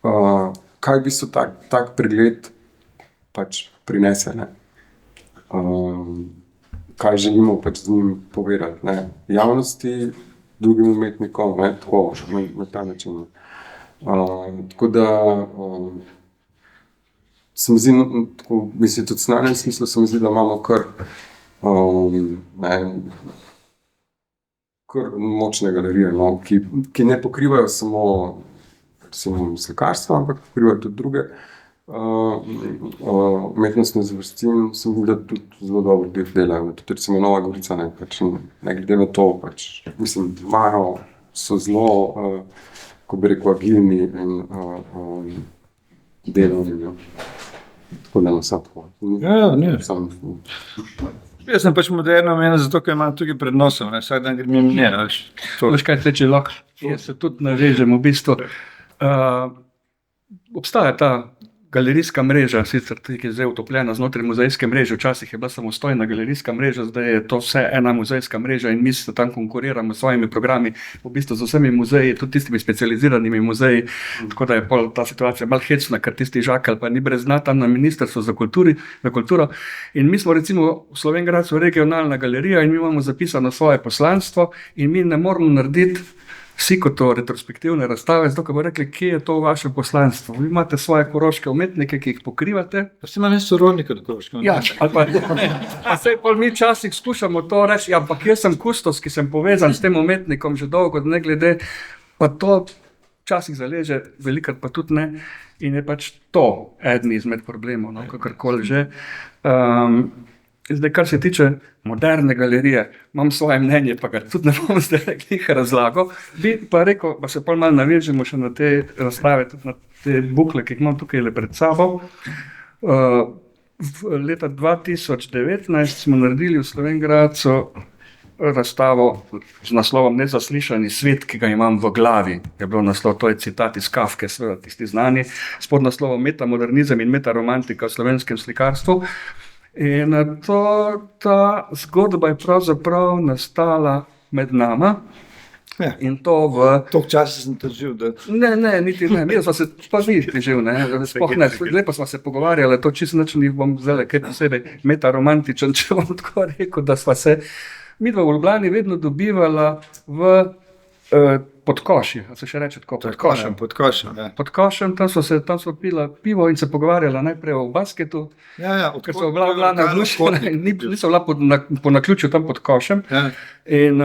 kaj v bistvu tak pregled pač prinese, ne. Kaj želimo pač z njim povedati, ne. Javnosti, drugim umetnikom, tako, na ta način. Tako da se mi zdi, tako, mislim, tudi v znanjem smislu se mi zdi, da imamo kar močne galerije, ki ne pokrivajo samo slikarstva, ampak pokrivajo tudi druge umetnostne zvrsti in se mi zdi, da tudi zelo dobro delajo. Tudi recimo Nova Gorica, ne glede na to, mislim, so zelo, ko bi rekel, agilni in delovni. Tako da nas tako. Ja, ne. Jaz sem pač moderno omenil, zato ker imam tukaj pred nosom, vsak dan grem jim nje. Veš kaj, če lahko, jaz se tudi navežem v bistvu. Obstaja ta galerijska mreža, sicer ki je zdaj utopljena znotraj muzejske mreže, včasih je bila samostojna galerijska mreža, zdaj je to vse ena muzejska mreža in mi se tam konkuriramo s svojimi programi, v bistvu z vsemi muzeji, tudi tistimi specializiranimi muzeji, tako da je pol ta situacija malo hecna, ker tisti Žakelj pa ni brez dna tam na Ministrstvu za kulturo. In mi smo recimo v Slovenj Gradcu regionalna galerija in mi imamo zapisano svoje poslanstvo in mi ne moramo narediti vsi kot to retrospektivne razstave, zato, ko bo rekli, kje je to vaše poslanstvo. Vi imate svoje koroške umetnike, ki jih pokrivate. Pa si ima ne sorodnika do koroške Ja, umetnike. ali pa ne. Pa sej pol mi včasih skušamo to reči, ja, ampak jaz sem kustos, ki sem povezan s tem umetnikom že dolgo, ne glede, pa to včasih zaleže, velikrat pa tudi ne. In je pač to eden izmed problemov, no, kakorkoli že. Zdaj, kar se tiče moderne galerije, imam svoje mnenje, pa ga tudi ne bom zdaj nekaj razlagal. Bi pa rekel, pa se pol malo navežemo še na te razstave, tudi na te bukle, ki jih imam tukaj pred sabo. Leta 2019 smo naredili v Slovenj Gradcu razstavo z naslovom Nezaslišani svet, ki ga imam v glavi. Je bilo naslov, to je citat iz Kafke, seveda tisti znani, s podnaslovom Metamodernizem in metaromantika v slovenskem slikarstvu. In ta zgodba je pravzaprav nastala med nama. Ja. In to v... Toliko časa sem to živ, da... Ne, niti ne. Mi smo se pa niti živ, ne. Sploh ne. Lepo smo se pogovarjali, to čisto nič ni bom zdaj kaj posebej metaromantičen, če bom tako rekel, da sva se midva v Ljubljani vedno dobivala v Podkošje, a se še reče tako, Podkošem. Podkošem, ja. Pod košem, tam smo pila pivo in se pogovarjala najprej o basketu, Ja, ker so bila naglušena in niso bila po naključju tam pod košem. Ja. In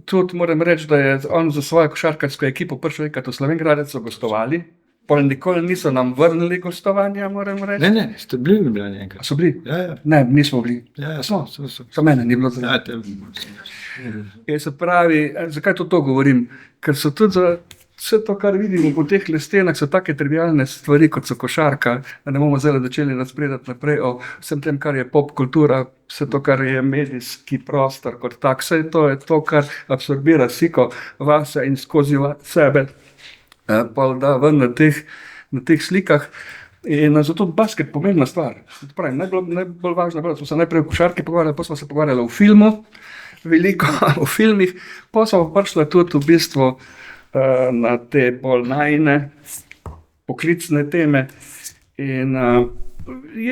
tudi moram reči, da je on za svojo košarkarsko ekipo prišel enkrat v Slovenj Gradec, so gostovali, pol nikoli niso nam vrnili gostovanja, moram reči. Ne, ste bili v Ljubljani enkrat. A so bili? Ja. Ne, nismo bili. Ja, Smo. so. Za mene ni bilo zelo. Ja, te... In se pravi, zakaj to govorim? Ker so tudi vse to, kar vidimo po teh lestenah, so take trivialne stvari, kot so košarka, da ne bomo zdaj začeli razpredati naprej o vsem tem, kar je pop kultura, vse to, kar je medijski prostor kot tak, vse to je to, kar absorbira siko vase in skozi sebe, pa da ven na teh slikah. In zato basket pomembna stvar. Pravim, najbolj važna je, da smo se najprej v košarki pogovarjali, pa smo se pogovarjali v filmu, veliko v filmih, pa smo prišli tudi v bistvu na te bolj najine, poklicne teme. In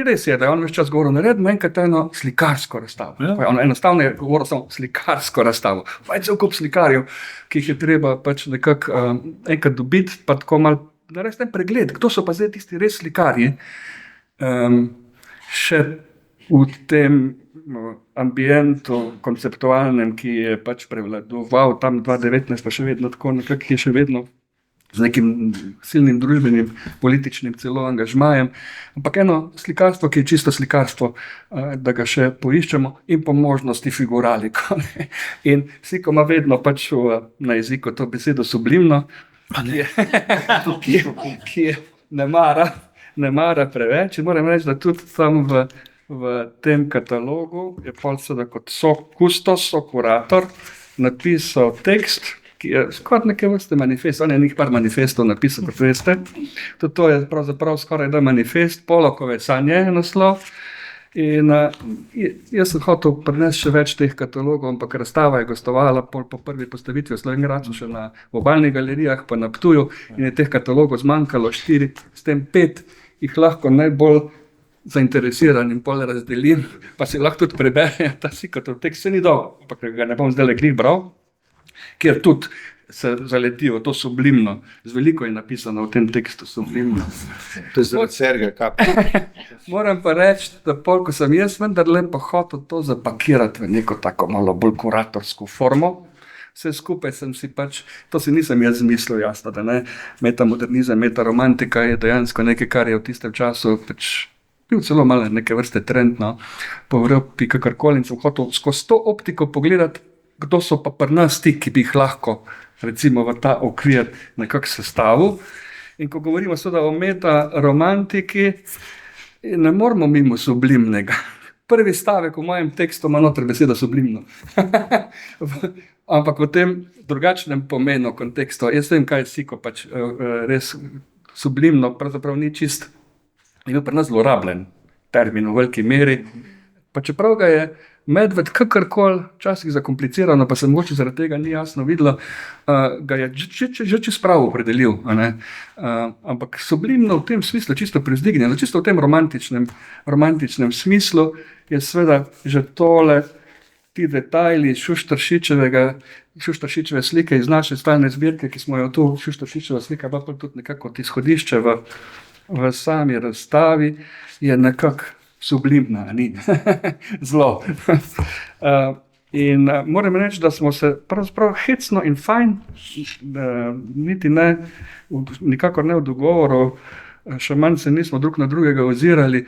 res je, da je on več čas govoril, naredimo enkrat eno slikarsko razstavo. Ja. On enostavno je govoril samo slikarsko razstavo. Pa je cel kup slikarjev, ki jih je treba pač nekako enkrat dobiti, pa tako malo narediti en pregled, kdo so pa zdaj tisti res slikarji. Še v tem ambientu konceptualnem, ki je pač prevladoval tam 2019, pa še vedno tako nekako je še vedno z nekim silnim družbenim, političnim celo angažmajem, ampak eno slikarstvo, ki je čisto slikarstvo, da ga še poiščemo in po možnosti figuraliko. In Siko ima vedno pač na jeziku to besedo sublimno, ki je ne mara preveč. In moram reči, da tudi tam v tem katalogu je pol seveda kot kustos, kurator, napisal tekst, ki je skoraj neke vrste manifest, on je nekaj par manifestov napisal, kot veste. Tudi to je pravzaprav skoraj da manifest, Polokove sanje je naslov. In jaz sem hotel prinesti še več teh katalogov, ampak razstava je gostovala po prvi postavitvi v Slovenj Gradcu še na obalnih galerijah, pa na Ptuju, in je teh katalogov zmanjkalo 4, s tem 5 jih lahko najbolj zainteresiranim pol razdelim, pa si lahko tudi preberejo ta Sikotov tekst, se ni dolgo, ampak ga ne bom zdaj glih bral, kjer tudi se zaletijo to sublimno, z veliko je napisano v tem tekstu sublimno. To je zaradi Sergeja Kapla. Moram pa reči, da pol, ko sem jaz vendarle pa hotel to zapakirati v neko tako malo bolj kuratorsko formo, vse skupaj sem si pač, to si nisem jaz zmislil, jasno, da ne, metamodernizem, metaromantika je dejansko nekaj, kar je v tistem času pač bil celo malo neke vrste trend, no, po Evropi kakorkoli, in sem hotel skozi to optiko pogledati, kdo so pa pri nas ti, ki bi jih lahko recimo v ta okvir nekako sestavil. In ko govorimo seveda o metaromantiki, ne moramo mimo sublimnega. Prvi stavek v mojem tekstu ima noter beseda sublimno. Ampak v tem drugačnem pomenu kontekstu, jaz vem, kaj je Siko pač res sublimno, pravzaprav ni čist je bil pri nas zlorabljen termin v veliki meri. Pa čeprav ga je medved kakorkoli, včasih zakomplicirano, pa se mogoče zaradi tega ni jasno videlo, ga je že čisto pravo opredelil. Ampak sublimno v tem smislu, čisto privzdignjeno, čisto v tem romantičnem smislu je seveda že tole, ti detajli Šuštaršičeve slike iz naše stalne zbirke, ki smo jo tu, Šuštaršičeva slika, pa tudi nekako izhodišče v sami razstavi, je nekako sublimna, ni zelo. In moram reči, da smo se pravzaprav hecno in fajn, niti ne, nikakor ne v dogovoru, še manj se nismo drug na drugega ozirali,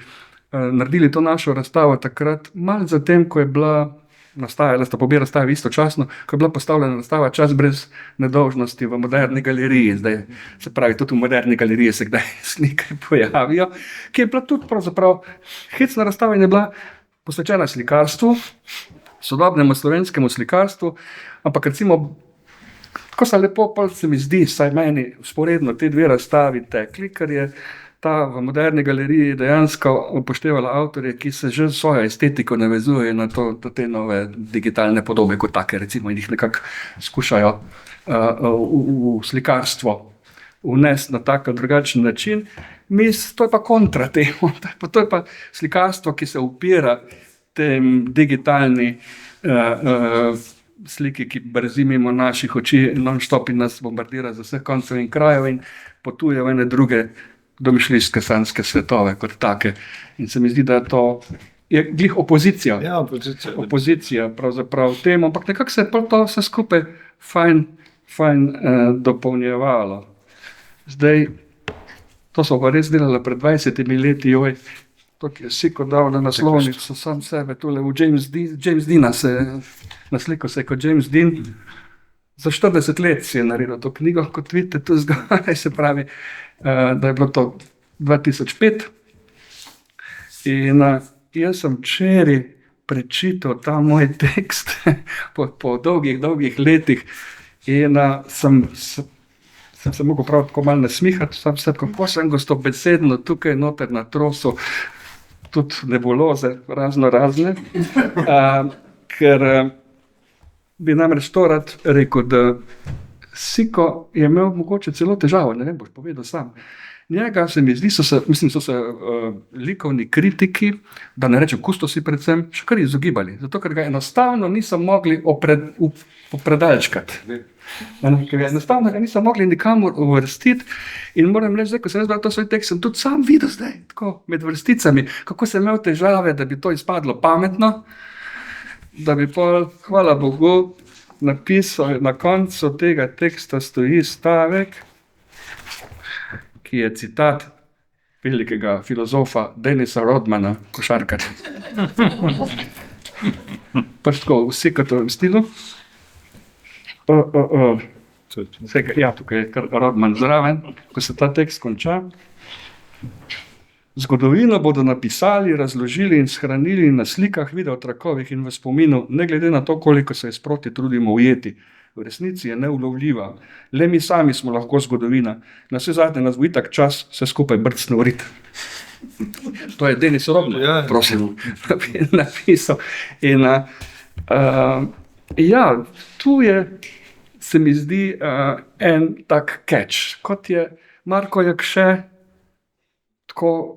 naredili to našo razstavo takrat, malo zatem, ko je bila nastajala, sta obe razstavi istočasno, ko je bila postavljena razstava Čas brez nedolžnosti v Moderni galeriji. Zdaj, se pravi, tudi v Moderni galeriji se kdaj slike pojavijo, ki je bila tudi pravzaprav hecna razstava in je bila posvečena slikarstvu, sodobnemu slovenskemu slikarstvu, ampak recimo, tako se lepo se mi zdi, saj meni vzporedno te dve razstavi tekli, ker je ta v Moderni galeriji dejansko upoštevala avtorje, ki se že svojo estetiko navezujejo na te nove digitalne podobe kot take, recimo, in jih nekako skušajo v slikarstvo vnesti na tak ali drugačen način. To je pa kontra temu, to je pa slikarstvo, ki se upira tem digitalni sliki, ki brzi mimo naših oči non-stop in nas bombardira z vseh koncev in krajev in potuje v ene druge domišljijske sanjske svetove kot take. In se mi zdi, da to je glih opozicija. Ja, opozicija pravzaprav temu, ampak nekako se je to vse skupaj fajn dopolnjevalo. Zdaj, to so pa res delali pred 20 leti, to je Siko dal na naslovnico sam sebe, tole v James Deana nasliko se je kot James Dean. Za 40 let si je naredil to knjigo, kot vidite tu zgoraj, se pravi, da je bilo to 2005. In jaz sem včeraj prečital ta moj tekst po dolgih letih in sem se mogel prav tako malo nasmihati, kako sem gostobesedno tukaj noter na trosu, tudi nebuloze razne, ker bi namreč to rad rekel, da Siko je imel mogoče celo težavo, ne vem, boš povedal sam. Njega se mi zdi, so se likovni kritiki, da ne rečem kustosi predvsem, še kar izogibali, zato ker ga enostavno niso mogli opredalčkati. Ker enostavno ga niso mogli nikamor uvrstiti in moram reči, ko sem jaz bral to svoj tekst, sem tudi sam videl zdaj, tako med vrsticami, kako sem imel težave, da bi to izpadlo pametno, da bi pol, hvala Bogu, napisal, na koncu tega teksta stoji stavek, ki je citat velikega filozofa Denisa Rodmana, košarkarja. Pač tako, v Sikotovem stilu. Ja, tukaj je kar Rodman zraven, ko se ta tekst konča. Zgodovino bodo napisali, razložili in shranili na slikah, videotrakovih in v spominu, ne glede na to, koliko se je sproti trudimo ujeti. V resnici je neulovljiva. Le mi sami smo lahko zgodovina. Na vse zadnje nas bo itak čas vse skupaj brcnil v rit. To je Denis Rodman, prosim, napisal. In ja, tu je, se mi zdi, en tak catch, kot je Marko Jakše, tako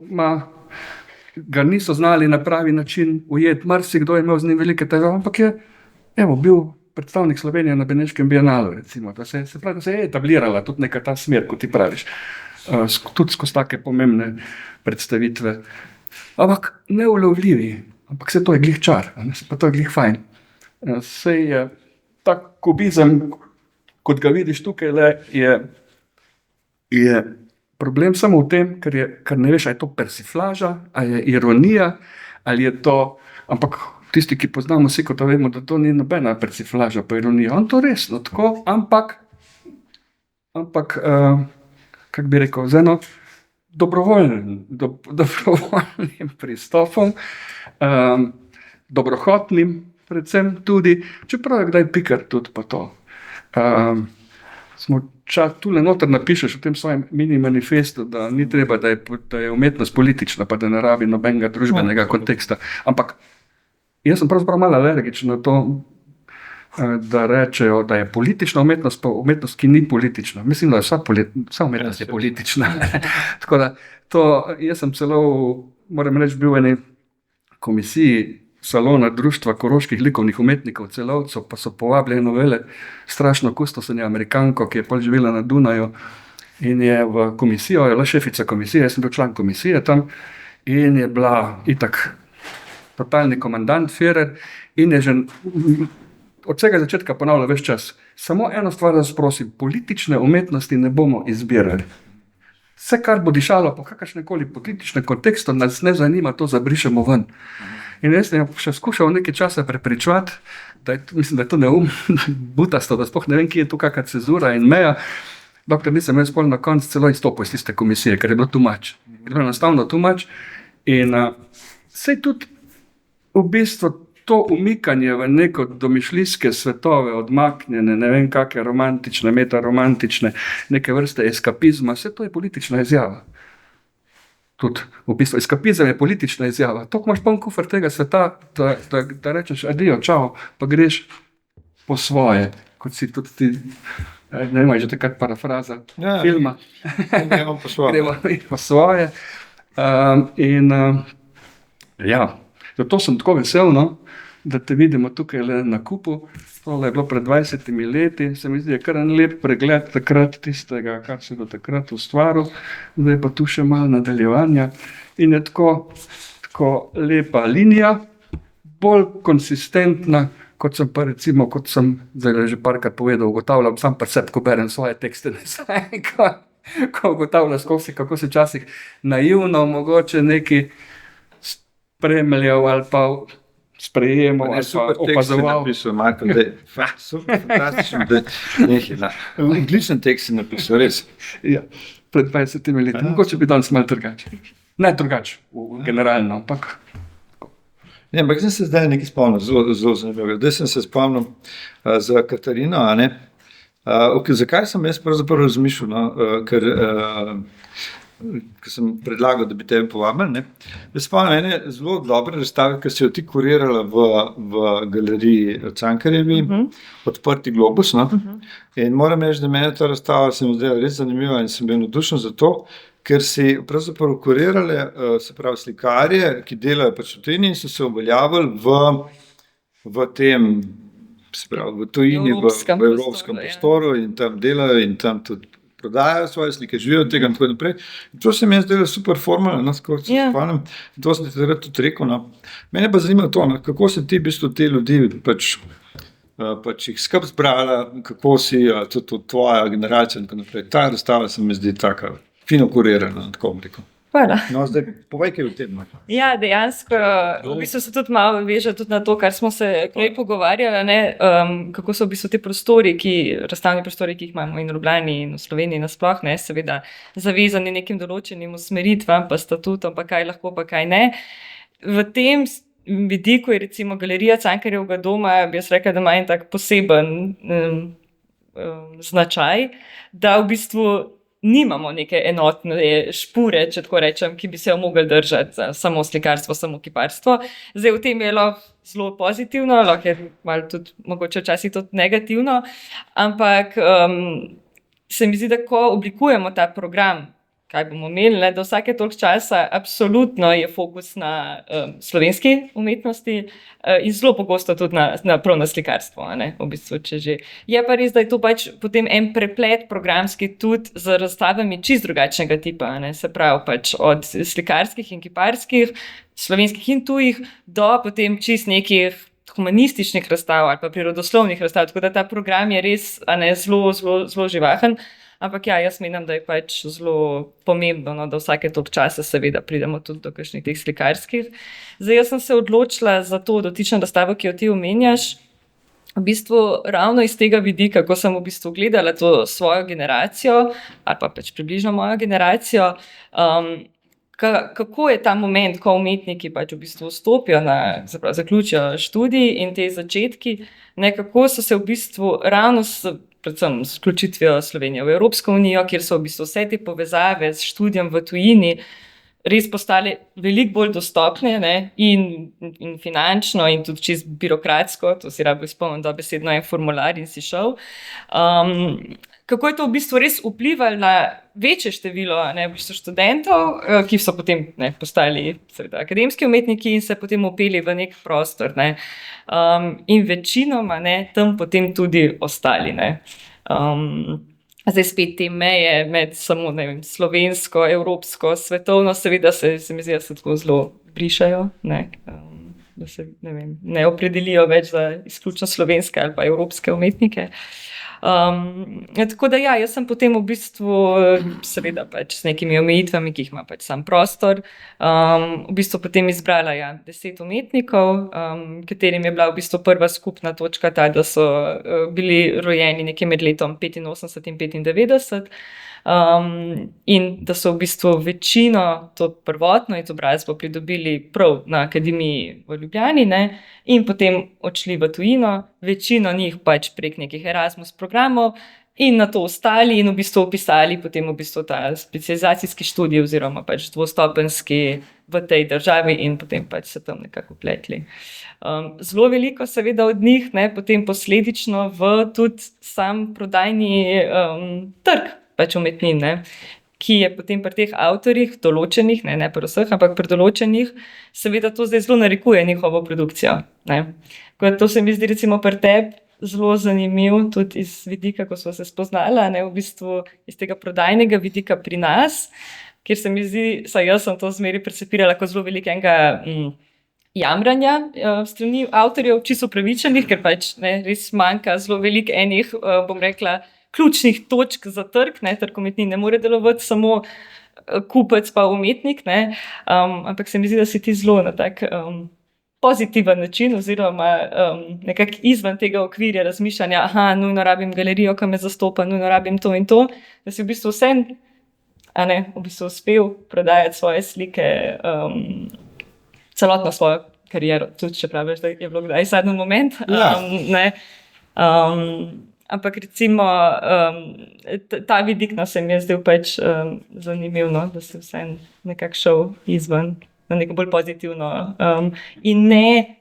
ga niso znali na pravi način ujeti. Marsikdo je imel z njim velike težave, ampak je bil predstavnik Slovenije na Beneškem bienalu, recimo. Da se je etablirala tudi neka ta smer, kot ti praviš. Tudi skozi take pomembne predstavitve. Ampak neulovljivi, ampak se to je glih čar, pa to je glih fajn. Sej je tak kubizem, kot ga vidiš tukaj, je problem samo v tem, ker ne veš, ali je to persiflaža, ali je ironija, ali je to, ampak tisti, ki poznamo Siko, to vemo, da to ni nobena persiflaža pa ironija. On to resno tako, ampak kako bi rekel, z eno dobrovoljnim pristopom, dobrohotnim predvsem tudi, čeprav je kdaj pikar tudi pa to. Smo tule noter napišeš v tem svojem mini manifestu, da ni treba, da je umetnost politična, pa da ne rabi nobenega družbenega konteksta. Ampak jaz sem pravzaprav malo alergičen na to, da rečejo, da je politična umetnost, pa umetnost, ki ni politična. Mislim, da je vsa umetnost je politična. Tako da jaz sem celo, moram reči, bil v eni komisiji salona Društva koroških likovnih umetnikov Celovcev, pa so povabili novele strašno kustosenja Amerikanko, ki je pol živela na Dunaju in je v komisijo, je bila šefica komisije, jaz sem bil član komisije tam in je bila itak totalni komandant Führer in je že od vsega začetka ponavlja ves čas. Samo eno stvar vas prosim, politične umetnosti ne bomo izbirali. Vse, kar bo dišalo po kakršnekoli političnem kontekstu, nas ne zanima, to zabrišemo ven. In jaz sem še skušal nekaj časa prepričevati, mislim, da je to neumno, butasto, da sploh ne vem, kje je tu kakšna cenzura in meja. Dokler nisem jaz pol na koncu celo izstopil iz tiste komisije, ker je bilo too much. Je bilo enostavno too much. In sej tudi v bistvu to umikanje v neko domišljijske svetove, odmaknjene, ne vem kakšne romantične, metaromantične, neke vrste eskapizma, vse to je politična izjava. Tudi v bistvu eskapizem je politična izjava. Toliko imaš poln kufer tega sveta, da rečeš adijo, čau, pa greš po svoje, kot si tudi ti, ne vem, že takrat parafraza filma. Gremo po svoje. Gremo po svoje. Zato sem tako vesel, no, da te vidimo tukaj le na kupu. To je bilo pred 20 leti, se mi zdi, je kar en lep pregled takrat tistega, kar si do takrat ustvaril, zdaj pa tu še malo nadaljevanja in je tako lepa linija, bolj konsistentna, kot sem zdaj že parkrat povedal, ugotavljam sam pri sebi, ko berem svoje tekste, ko ugotavljam skozi, kako se včasih naivno mogoče neki spremljal ali pa sprejemal ali pa opazoval. Marko, super, fantastično, da nekaj. Odličen tekst si napisal, res. Ja, pred 20 leti. Mogoče bi danes malo drugače. Ne drugače, generalno, ampak. Ne, ampak sem se zdaj nekaj spomnil, zelo zanimivo. Zdaj sem se spomnil za Katarino, a ne? Zakaj sem jaz pravzaprav razmišljal, no? Ker sem predlagal, da bi tebe povabili. Jaz spomnim ene zelo dobre razstave, ki si jo ti kurirala v galeriji Cankarjevi, Odprti globus. No? In moram reči, da meni ta razstava se mi zdela res zanimiva in sem bil navdušen za to, ker si pravzaprav kurirale, se pravi slikarje, ki delajo pač v tujini in so se uveljavili v tem, se pravi v tujini, v evropskem prostoru in tam delajo in tam tudi prodajajo svoje slike, živijo od tega in tako naprej. In to se mi je zdelo super formula, kako se spomnim. To sem ti takrat tudi rekel. No. Mene pa zanima to, kako si ti v bistvu te ljudi pač jih skupaj zbrala, kako si tudi tvoja generacija in tako naprej. Ta razstava se mi zdi taka fino kurirana, tako bom rekel. Hvala. No, zdaj povej, kaj v tem. Ja, dejansko, v bistvu se tudi malo veže tudi na to, kar smo se prej pogovarjali, ne, kako so v bistvu te prostori, razstavni prostori, ki jih imamo in v Ljubljani in v Sloveniji nasploh, ne, seveda zavezani nekim določenim usmeritvam, pa statutom, pa kaj lahko, pa kaj ne. V tem vidiku je recimo galerija Cankarjevega doma, bi jaz rekla, da ima en tak poseben značaj, da v bistvu nimamo neke enotne špure, če tako rečem, ki bi se jo mogli držati za samo slikarstvo, samo kiparstvo. Zdaj v tem je zelo pozitivno, lahko je malo tudi mogoče včasih tudi negativno, ampak se mi zdi, da ko oblikujemo ta program, kaj bomo imeli, da vsake toliko časa absolutno je fokus na slovenski umetnosti in zelo pogosto tudi prav na slikarstvo. Ne, v bistvu, če že. Je pa res, da je to pač potem en preplet programski tudi z razstavami čist drugačnega tipa. Ne, se pravi pač od slikarskih in kiparskih, slovenskih in tujih, do potem čist nekih humanističnih razstav ali pa prirodoslovnih razstav. Tako da ta program je res zelo živahen. Ampak ja, jaz menim, da je pač zelo pomembno, no, da vsake toliko časa seveda pridemo tudi do kakšnih teh slikarskih. Zdaj, jaz sem se odločila za to dotično razstavo, ki jo ti omenjaš, v bistvu ravno iz tega vidika, ko sem v bistvu gledala to svojo generacijo, ali pa pač približno mojo generacijo, kako je ta moment, ko umetniki pač v bistvu vstopijo zaključijo študij in te začetki, kako so se v bistvu ravno predvsem s vključitvijo Slovenije v Evropsko unijo, kjer so v bistvu vse te povezave s študijem v tujini res postale veliko bolj dostopne, ne, in finančno in tudi čisto birokratsko, to si rabo izpolniti dobesedno en formular in si šel. Kako je to v bistvu res vplivalo na večje število, ne, v bistvu študentov, ki so potem, ne, postali seveda akademski umetniki in se potem upeli v nek prostor, ne, in večinoma, ne, tam potem tudi ostali, ne. Zdaj spet te meje med samo, ne vem, slovensko, evropsko, svetovno, seveda se mi zdi, da se tako zelo brišajo, ne, da se, ne vem, ne opredelijo več za izključno slovenske ali pa evropske umetnike. Tako da ja, jaz sem potem v bistvu seveda pač s nekimi omejitvami, ki jih ima pač sam prostor, v bistvu potem izbrala 10 umetnikov, katerim je bila v bistvu prva skupna točka ta, da so bili rojeni nekje med letom 85 in 95, in da so v bistvu večino to prvotno izobrazbo pridobili prav na akademiji v Ljubljani, ne, in potem odšli v tujino, večino njih pač prek nekih Erasmus programov in na to ostali in v bistvu opisali potem v bistvu ta specializacijski študij oziroma pač dvostopenjski v tej državi in potem pač se tam nekako pletli. Zelo veliko seveda od njih, ne, potem posledično v tudi sam prodajni trg pač umetnin, ne, ki je potem pri teh avtorjih določenih, ne pri vseh, ampak pri določenih, seveda to zdaj zelo narekuje njihovo produkcijo, ne. To se mi zdi recimo pri tebi zelo zanimivo, tudi iz vidika, ko smo se spoznala, ne, v bistvu iz tega prodajnega vidika pri nas, kjer se mi zdi, saj jaz sem to zmeraj percepirala kot zelo velikega jamranja strani avtorjev, čisto upravičenih, ker pač, ne, res manjka zelo veliko enih, bom rekla, ključnih točk za trg, ne, trg umetnin ne more delovati samo kupec pa umetnik, ne, ampak se mi zdi, da si ti zelo na tak pozitiven način oziroma nekako izven tega okvirja razmišljanja, nujno rabim galerijo, ki me zastopa, nujno rabim to in to, da si v bistvu vsem, v bistvu uspel prodajati svoje slike, celotno svojo kariero, tudi če praviš, da je bilo kdaj zadnji moment, ne. Ampak recimo ta vidik se mi je zdaj pač zanimiv, no, da si vseeno nekako šel izven na neko bolj pozitivno in ne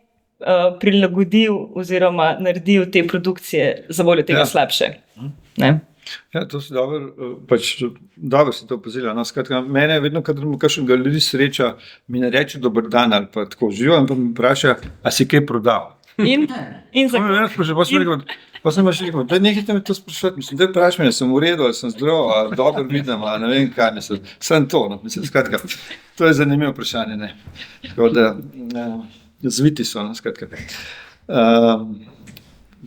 prilagodil oziroma naredil te produkcije za voljo tega slabše. Ne? Ja, to si dobro si to opazila. No, skratka, mene vedno, kadar me kakšen galerij sreča, mi ne reče dober dan ali pa tako živo, in pa mi vpraša, a si kaj prodal? In Pa sem rekel, da nehajte me to sprašati, mislim, da vprašaj me, sem v redu, ali sem zdrav, ali dobro vidim, ali ne vem kaj, mislim, sem to, no, mislim, skratka, to je zanimivo vprašanje, ne, tako da, zviti so, no, skratka.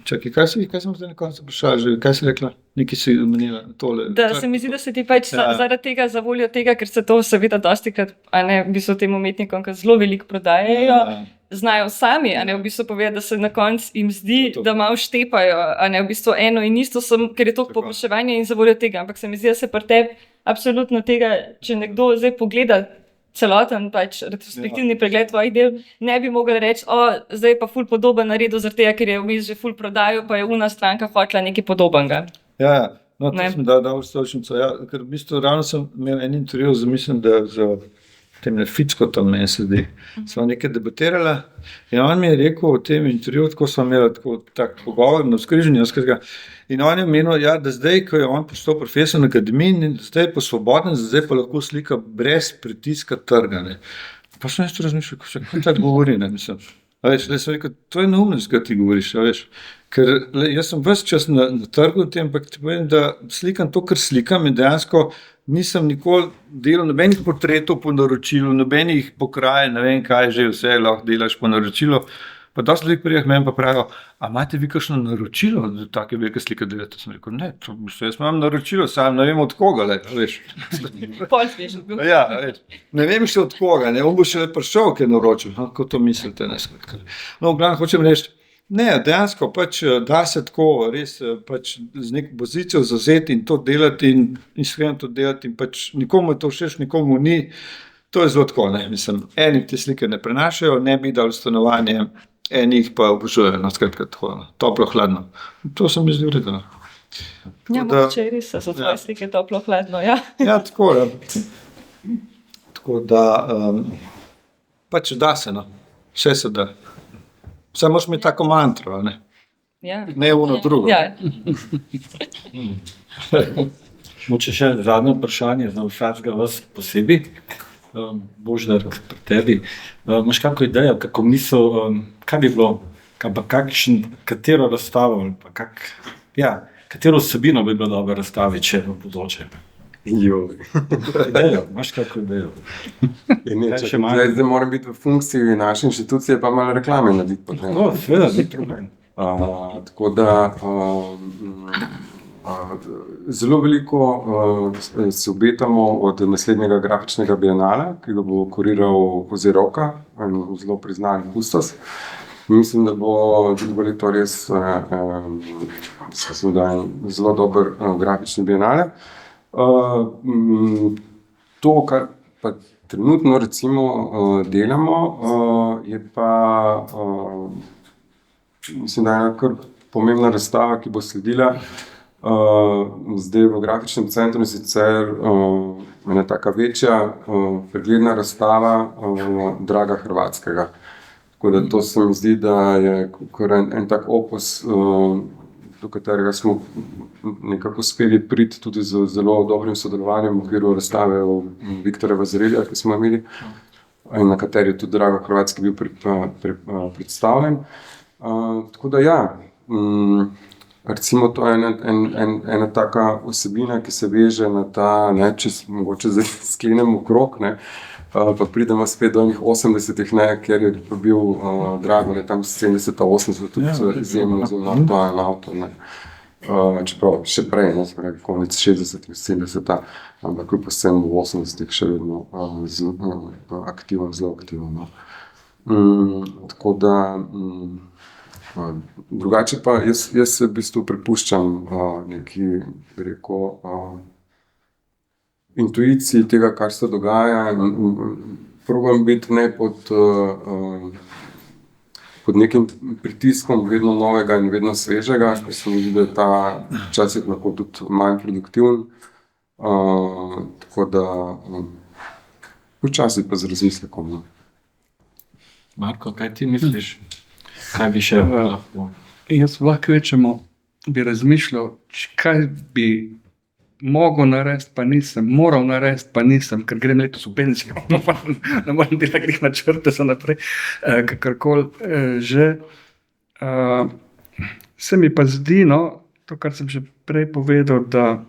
Čakaj, kaj sem zdaj na koncu vprašala, kaj si rekla, nekaj si omenila, tole. Da se mi zdi, da se ti pač zaradi tega, za voljo tega, ker se to seveda dostikrat, v bistvu tem umetnikom, ki zelo veliko prodajajo, znajo sami, v bistvu povedati, da se na koncu jim zdi, da malo štepajo, v bistvu eno in isto, ker je to povpraševanje in za voljo tega, ampak se mi zdi, da se pri tebi absolutno tega, če nekdo zdaj pogleda celoten pač retrospektivni pregled tvojih del, ne bi mogli reči, zdaj je pa ful podoben naredil zaradi tega, ker je vmes že ful prodajal, pa je una stranka hotela nekaj podobnega. Ja, no, to sem dal stolčnico, ker v bistvu ravno sem imel en intervju, mislim, da za temne Ficko tam meni se zdi. Sva nekaj debatirala in on mi je rekel v tem intervju, tako sva imela tak pogovor na vzkrižanju, in on je menil, da zdaj, ko je on postal profesor na akademiji, zdaj je pa svoboden, zdaj pa lahko slika brez pritiska trga, ne. Pa sem jaz to razmišljal, kako tako govori, ne, mislim. Veš, sem rekel, to je neumnost, kaj ti govoriš, veš. Ker jaz sem ves čas na trgu v tem, ampak ti povem, da slikam to, kar slikam in dejansko nisem nikoli delal nobenih portretov po naročilu, nobenih pokrajen, ne vem kaj že vse lahko delaš po naročilu. Pa dosti ljudi prijav meni pa pravijo, a imate vi kakšno naročilo, da take velike slike delate? Sem rekel, ne, jaz imam naročilo, sam ne vem od koga, veš. Ja, veš, ne vem še od koga, ne, on bo še prišel, ki je naročil, kako to mislite, ne, skratka. No, v glavnem hočem reči, ne, dejansko pač da se tako res pač z neko pozicijo zavzeti in to delati in iskreno to delati in pač nikomu je to všeč, nikomu ni, to je zelo tako, ne, mislim, eni te slike ne prenašajo, ne bi dali stanovanje, eni jih pa obožujejo, no, skratka tako, toplo, hladno. To se mi zdi v redu. Ja, da- mogoče res so tvoje slike toplo hladno, ja. Ja, tako je. Tako da, pač da se, no. Vse se da. Vse moraš imeti tako mantro, a ne? Ja. Ne ono drugo. Ja. Moče še zadnje vprašanje za vsakega vas posebej. Božidar, pri tebi. Imaš kakšno idejo, kako misel, kaj bi bilo, katero razstavo, ali pa katero vsebino bi bilo dobro razstaviti še v bodoče? Joj. Idejo, imaš kakšno idejo? Kaj še manj? Zdaj moram biti v funkciji naše inštitucije, pa malo reklame narediti. potem. No, seveda, ni problem. Tako da zelo veliko se obetamo od naslednjega grafičnega bienala, ki ga bo kuriral Oziroka, zelo priznan kustos. Mislim, da bo drugo leto res zelo dober grafični bienale. To, kar pa trenutno recimo delamo, je pa mislim, da je ena kar pomembna razstava, ki bo sledila zdaj v grafičnem centru, sicer ena taka večja pregledna razstava Draga Hrvatskega. Tako da to se mi zdi, da je kar en tak opus, do katerega smo nekako uspeli priti tudi z zelo dobrim sodelovanjem v okviru razstave Viktorja Vazirelja, ki smo imeli, in na kateri je tudi Draga Hrvatski bil predstavljen. Tako da ja, recimo to je ena taka vsebina, ki se veže na ta, če mogoče zdaj sklenemo krog, pa pridemo spet do enih 80-ih, ker je bil Drago, tam 70-ta, 80-ta, tudi izjemno aktualen avtor. Čeprav še prej, konec 60-ih, 70-ta, ampak kljub vsem v 80-ih še vedno zelo aktiven. Tako da drugače pa jaz se v bistvu prepuščam neki, bi rekel, intuiciji tega, kar se dogaja, in probam biti ne pod nekim pritiskom vedno novega in vedno svežega, ker se mi zdi, da je ta včasih lahko tudi manj produktiven. Tako da včasih pa z razmislekom. Marko, kaj ti misliš? Kaj bi še lahko? Jaz lahko rečemo, bi razmišljal, kaj bi mogel narediti, pa nisem, moral narediti, pa nisem, ker grem letos v penzijo, ne morem delati načrte za naprej, kakorkoli že. Se mi pa zdi, to, kar sem že prej povedal, da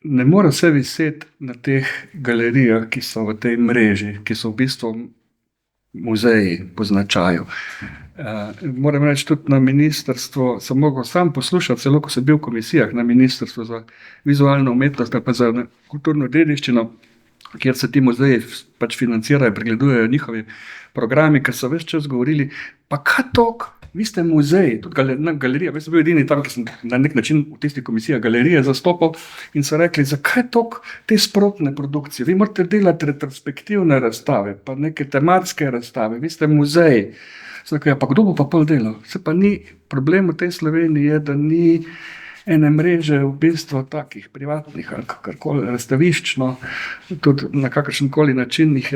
ne more vse viseti na teh galerijah, ki so v tej mreži, ki so v bistvu muzeji po značaju. Moram reči, tudi na ministrstvu sem mogel sam poslušati, celo ko sem bil v komisijah na ministrstvu za vizualno umetnost ali pa za kulturno dediščino, kjer se ti muzeji pač financirajo, pregledujejo njihovi programi, ker so ves čas govorili, pa kaj toliko, vi ste muzeji, tudi galerija, jaz sem bil edini tam, ki sem na nek način v tisti komisiji galerije zastopal, in so rekli, zakaj toliko te sprotne produkcije, vi morate delati retrospektivne razstave, pa neke tematske razstave, vi ste muzeji. Pa kdo bo pa pol delal? Se pa ni, problem v tej Sloveniji je, da ni ene mreže v bistvu takih privatnih ali kakorkoli razstaviščno, tudi na kakršenkoli način jih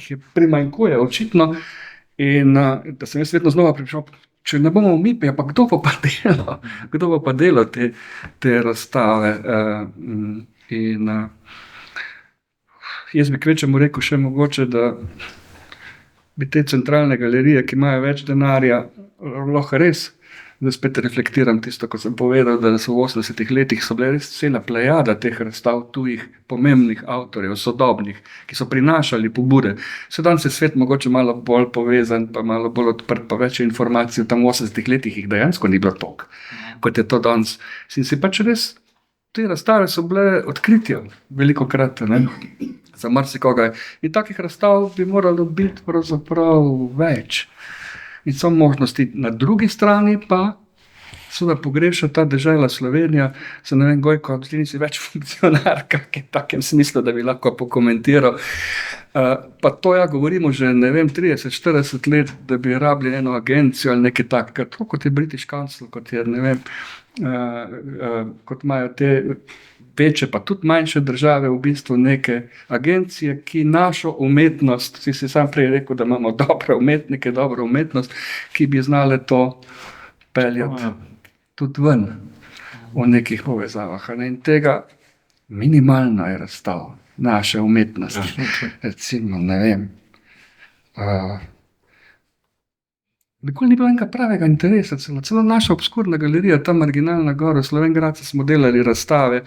je primanjkuje očitno, in da sem jaz vedno znova prišel, če ne bomo mi, pa kdo bo pa delal te razstave. In jaz bi kvečemu rekel še mogoče, da bi te centralne galerije, ki imajo več denarja, lahko res, da spet reflektiram tisto, ko sem povedal, da so v 80-ih letih so bile res cela plejada teh razstav tujih pomembnih avtorjev, sodobnih, ki so prinašali pobude. Danes je svet mogoče malo bolj povezan, pa malo bolj odprt, pa več informacij, tam v 80-ih letih jih dejansko ni bilo toliko, kot je to danes. In si pač res, te razstave so bile odkritja velikokrat, za marsikoga. In takih razstav bi moralo biti pravzaprav več. In so možnosti. Na drugi strani pa seveda pogreša ta dežela Slovenija, se ne vem, Gojko, ti nisi več funkcionar, kak je v takem smislu, da bi lahko pokomentiral. Pa to govorimo že, ne vem, 30-40 let, da bi rabili eno agencijo ali nekaj takega. To kot je British Council, kot je, ne vem, kot imajo te večje, pa tudi manjše države, v bistvu neke agencije, ki našo umetnost, si sam prej rekel, da imamo dobre umetnike, dobro umetnost, ki bi znale to peljati tudi ven v nekih povezavah. In tega minimalno je razstav naše umetnosti. Recimo, ne vem, nikoli ni bilo enega pravega interesa, celo naša obskurna galerija, ta marginalna gora v Slovenj Gradcu smo delali razstave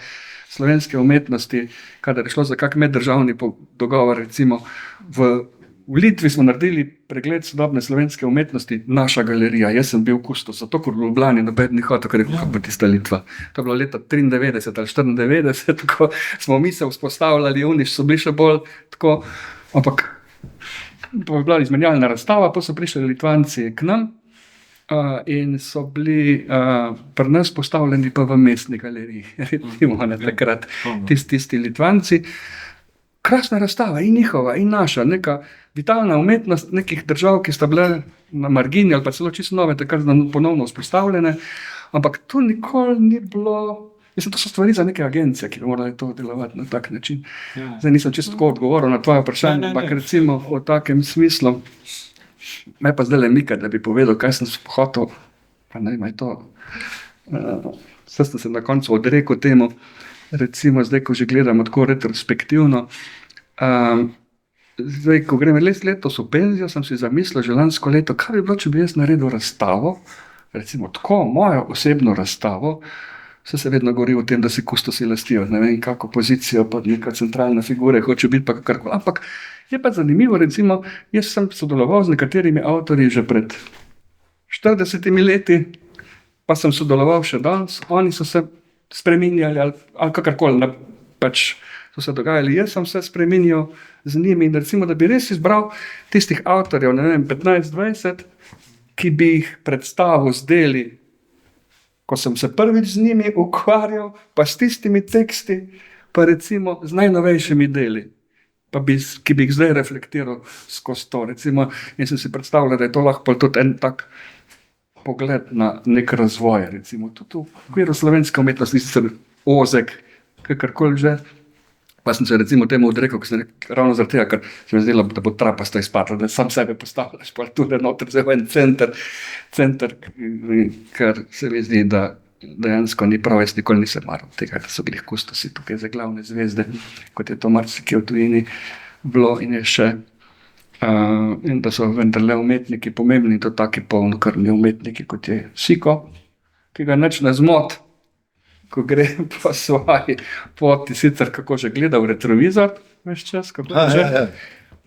slovenske umetnosti, kadar je šlo za kak meddržavni dogovor, recimo v Litvi smo naredili pregled sodobne slovenske umetnosti, naša galerija, jaz sem bil kustos, zato ker v Ljubljani noben ni hotel, ker je kako bo tista Litva. To je bilo leta 93 ali 94, tako smo mi se vzpostavljali, oni so bili še bolj tako, ampak to je bila izmenjalna razstava, pa so prišli Litvanci k nam in so bili pri nas postavljeni pa v mestni galeriji, recimo takrat tisti Litvanci. Krasna razstava, in njihova, in naša, neka vitalna umetnost nekih držav, ki sta bile na margini ali pa celo čisto nove, takrat ponovno vzpostavljene, ampak to nikoli ni bilo, mislim, to so stvari za neke agencije, ki bi morali to delovati na tak način. Zdaj nisem čisto tako odgovoril na tvoje vprašanje, ampak recimo v takem smislu, me pa zdaj le mika, da bi povedal, kaj sem hotel, pa ne vem, je to, vse sem se na koncu odrekel temu, recimo zdaj, ko že gledamo tako retrospektivno, zdaj, ko grem letos v penzijo, sem si zamislil že lansko leto, kaj bi bilo, če bi jaz naredil razstavo, recimo tako, mojo osebno razstavo, se vedno govori o tem, da si kustosi lastijo, ne vem, kako pozicijo, pa neka centralna figura hoče biti, pa kakorkoli, ampak je pa zanimivo, recimo, jaz sem sodeloval z nekaterimi avtorji že pred 40 leti, pa sem sodeloval še danes, oni so se spreminjali ali kakorkoli, pač so se dogajali. Jaz sem se spreminjal z njimi in recimo, da bi res izbral tistih avtorjev, ne vem, 15-20, ki bi jih predstavil z deli, ko sem se prvič z njimi ukvarjal, pa s tistimi teksti, pa recimo z najnovejšimi deli, ki bi jih zdaj reflektiral skozi to, recimo, in sem si predstavljal, da je to lahko tudi en tak pogled na nek razvoj, recimo tudi v okviru slovenske umetnosti, sicer ozek, kakorkoli že. Pa sem se recimo temu odrekel, ravno zaradi tega, ker se mi zdelo, da bo trapasto izpadlo, da sam sebe postavljaš, pa tudi noter za en center, ker se mi zdi, da dejansko ni prav, jaz nikoli nisem maral tega, da so bili kustosi tukaj za glavne zvezde, kot je to marsikje v tujini bilo in je še. In da so vendarle umetniki pomembni, to taki polnokrvni umetniki, kot je Siko, ki ga nič ne zmot, ko gre po svoji poti, sicer kako že gleda v retrovizor, veš čas, kako že,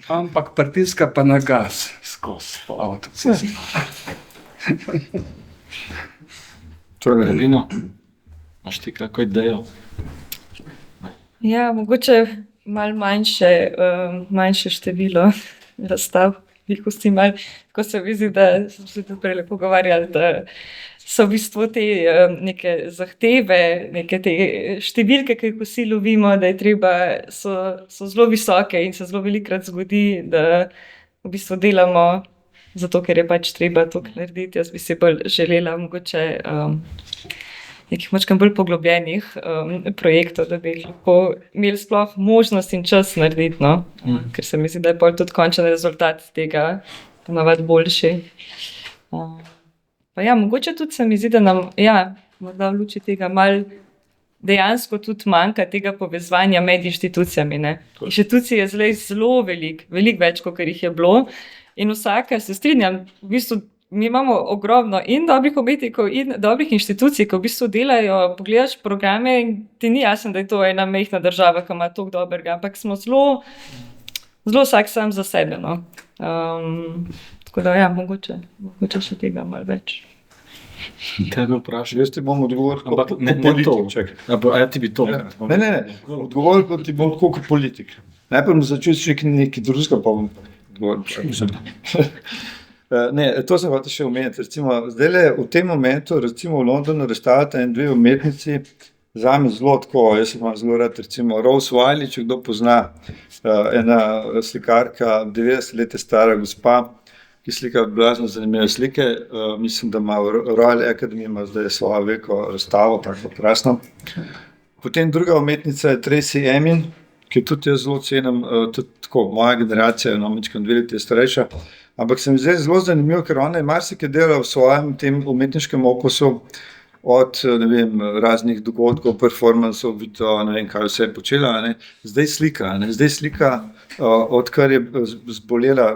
ampak pritiska pa na gas skozi po avtocesti. To je Elino, imaš ti kako idejo? Ja, mogoče malo manjše število razstav, tako se mi zdi, da smo se tudi prej pogovarjali, da so v bistvu te neke zahteve, neke te številke, ki jih vsi lovimo, da je treba, so zelo visoke in se zelo velikokrat zgodi, da v bistvu delamo zato, ker je pač treba to narediti. Jaz bi si bolj želela mogoče nekih močkam bolj poglobljenih projektov, da bi jih lahko imeli sploh možnost in čas narediti, no? Ker se mi zdi, da je pol tudi končen rezultat tega ponavadi boljši. Pa ja, mogoče tudi se mi zdi, da nam, morda v luči tega malo dejansko tudi manjka tega povezovanja med inštitucijami, ne. Inštitucij je zdaj zelo veliko več, kakor jih je bilo, in vsaka, se strinjam, v bistvu mi imamo ogromno in dobrih umetnikov in dobrih inštitucij, ki v bistvu delajo, pogledaš programe in ti ni jasno, da je to ena majhna država, ki ima toliko dobrega, ampak smo zelo vsak sam za sebe, no. Tako da mogoče še tega malo več. Tebe vprašam. Jaz ti bom odgovoril Ampak kot ne politik. A ti bi to? Ne. Odgovoril pa ti bom tako kot politik. Najprej bom začel še nekaj drugega, pa bom odgovoril. Ne, to sem hotel še omeniti. Recimo, zdajle v tem momentu, recimo v Londonu, razstavljata dve umetnici, zame zelo tako, jaz imam zelo rad, recimo Rose Wiley, če kdo pozna, ena slikarka, 90 let je stara gospa, ki slika blazno zanimive slike. Mislim, da ima v Royal Academy ima zdaj svojo veliko razstavo, tako krasno. Potem druga umetnica je Tracy Emin, ki tudi jaz zelo cenim, tudi tako, moja generacija, mičkeno 2 leti je starejša, ampak se mi zdaj zelo zanimivo, ker ona je marsikaj delala v svojem tem umetniškem okusu, od raznih dogodkov, performansov, ne vem, kaj vse je počela, ne. Zdaj slika, odkar je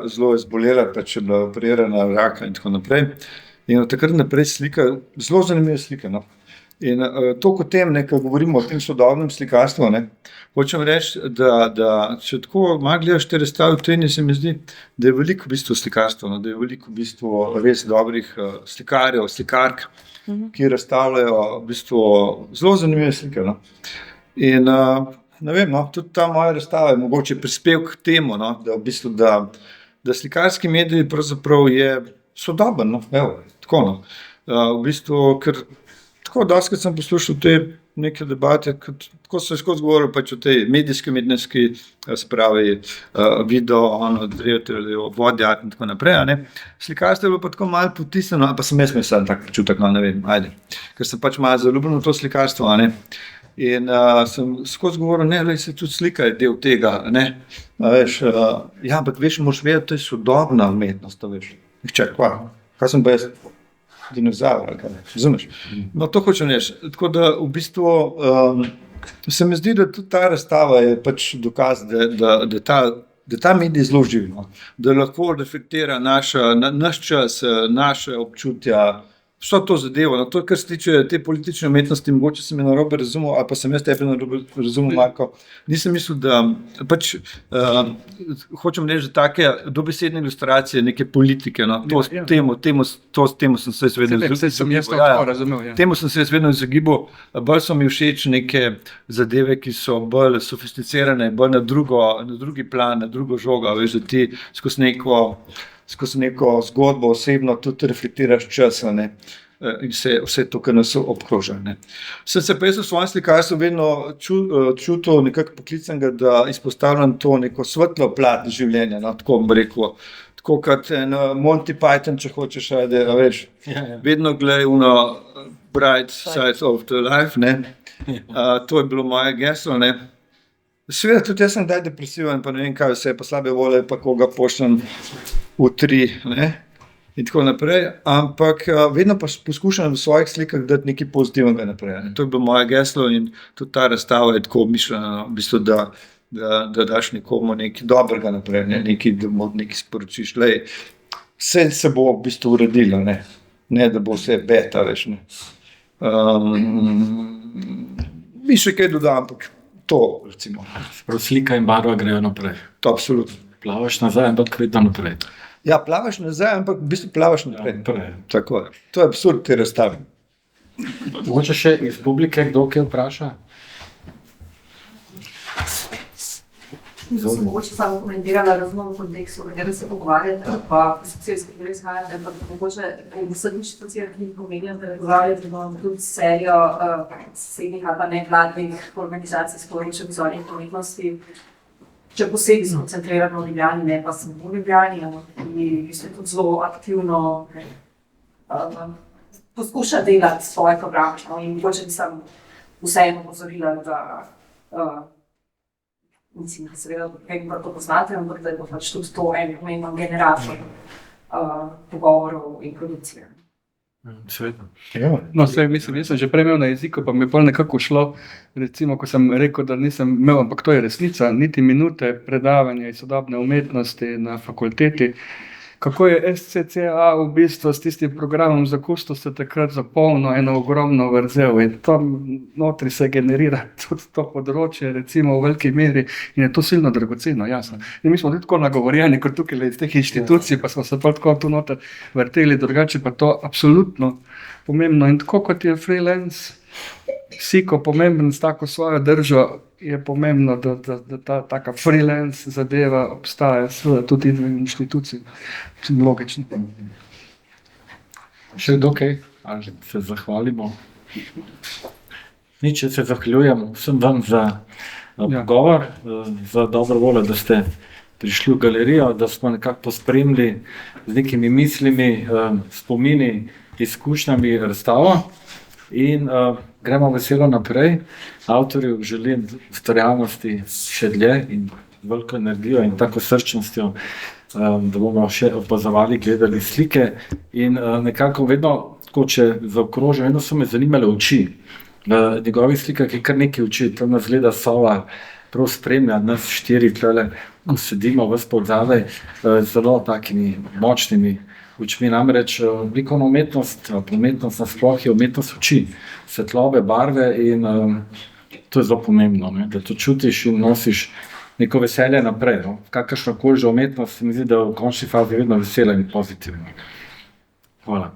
zelo je zbolela, pač je bila operirana raka in tako naprej. In od takrat naprej slika, zelo zanimive slike, no. In toliko o tem, ko govorimo o tem sodobnem slikarstvu, ne, hočem reči, da če tako malo gledaš te razstave v tujini, se mi zdi, da je veliko v bistvu slikarstvo, no, da je veliko v bistvu res dobrih slikarjev, slikark, ki razstavljajo v bistvu zelo zanimive slike, no. In ne vem, no, tudi ta moja razstava je mogoče prispevek k temu, no, da v bistvu, da slikarski medij pravzaprav je sodoben, no, evo, tako, no. V bistvu, ker tako dostikrat sem poslušal te neke debate, tako so skozi govorili pač o tej medijski spravi, video, vodja in tako naprej, a ne. Slikarstvo je bilo pa tako malo potisnjeno, pa sem jaz imel tak občutek, no, ne vem, ajde, ker sem pač malo zaljubljen v to slikarstvo, a ne. In sem skozi govoril, ne, se tudi slika je del tega, ne. Veš, ja, ampak veš, moraš vedeti, to je sodobna umetnost, veš. Nihče, kaj sem pa jaz? Dinozaur, ali kaj, razumeš? No, to hočem reči. Tako da v bistvu se mi zdi, da tudi ta razstava je pač dokaz, da ta medij zelo živi, no. Da lahko reflektira naš čas, naše občutja, vso to zadevo. No, to, kar se tiče te politične umetnosti, mogoče sem je narobe razumel, ali pa sem jaz tebe narobe razumel, Marko. Nisem mislil, da pač hočem reči, da take dobesedne ilustracije, neke politike, no, temu sem se vedno izogibal. Temu sem se vedno izogibal, bolj so mi všeč neke zadeve, ki so bolj sofisticirane, bolj na drugi plan, na drugo žogo, veš, da ti skozi neko zgodbo osebno tudi reflektiraš čas, ne, in vse to, kar nas obkroža, ne. Sem se pa jaz v svojem slikarstvu vedno čutil nekako poklicanega, da izpostavljam to neko svetlo plat življenja, no, tako bom rekel, tako kot Monty Python, če hočeš, ajde, veš, vedno gledaj bright side of the life, ne. To je bilo moje geslo, ne. Seveda tudi jaz sem kdaj depresiven, pa ne vem kaj vse, pa slabe volje, pa koga pošljem v 3, ne, in tako naprej, ampak vedno pa poskušam v svojih slikah dati nekaj pozitivnega naprej, ne. To je bilo moje geslo in tudi ta razstava je tako mišljena, v bistvu, da daš nekomu nekaj dobrega naprej, ne, nekaj sporočiš, lej, vse se bo v bistvu uredilo, ne, da bo vse beta, veš, ne. Bi še kaj dodal, ampak to, recimo. Slika in barva grejo naprej. To absolutno. Plavaš nazaj, ampak vedno naprej. Ja, plavaš nazaj, ampak v bistvu plavaš naprej. Tako je. To je absurd te razstave. Mogoče še iz publike, kdo kaj vpraša? Sem mogoče samo komentirala razumem v kontekstu, v katerem se pogovarjate, pa socialski, ki izhajate, ampak mogoče v vseh inštitucijah, ki jih omenjam, da pogovarjate, imamo tudi serijo zasebnih ali pa nevladnih organizacij s področja vizualnih umetnosti, če posebej skoncentrirano v Ljubljani, ne pa samo v Ljubljani, ki ste tudi zelo aktivno poskuša delati svoje programe, no, in mogoče bi sem vseeno opozorila, da mislim, da seveda nekaj to poznate, ampak da je pač tudi to en pomemben generator pogovorov in produkcije. No, mislim, jaz sem že prej imel na jeziku, pa mi je pol nekako šlo, recimo, ko sem rekel, da nisem imel, ampak to je resnica, niti minute predavanja iz sodobne umetnosti na fakulteti. Kako je SCCA v bistvu s tistim programom za kustosa takrat zapolnil eno ogromno vrzel in tam notri se generira tudi to področje, recimo v veliki meri, in je to silno dragoceno, jasno. In mi smo tudi tako nagovorjeni, kot tukaj iz teh inštitucij, pa smo se pa tako tu noter vrteli, drugače pa to absolutno pomembno. In tako kot je freelance psiko pomemben s tako svojo držo, je pomembno, da ta taka freelance zadeva obstaja seveda tudi izven inštitucij. Logično. Še kdo kaj? Ali se zahvalimo? Nič, jaz se zahvaljujem vsem vam za pogovor, za dobro voljo, da ste prišli v galerijo, da smo nekako pospremili z nekimi mislimi, spomini, izkušnjami razstavo in gremo veselo naprej. Avtorju želim ustvarjalnosti še dlje in veliko energijo in tako srčnostjo, da bomo še opazovali, gledali slike in nekako vedno, tako če zaokrožim, vedno so me zanimale oči. V njegovih slikah je kar nekaj oči, tam nas gleda sova, prav spremlja nas 4 tlele, ko sedimo ves povzadaj, zelo takimi močnimi očmi. Namreč likovna umetnost, umetnost nasploh je umetnost oči, svetlobe, barve in to je zelo pomembno, ne? Da to čutiš in nosiš neko veselje naprej. No? Kakršnakoli že umetnost, se mi zdi, da v končni fazi vedno vesela in pozitivna. Hvala.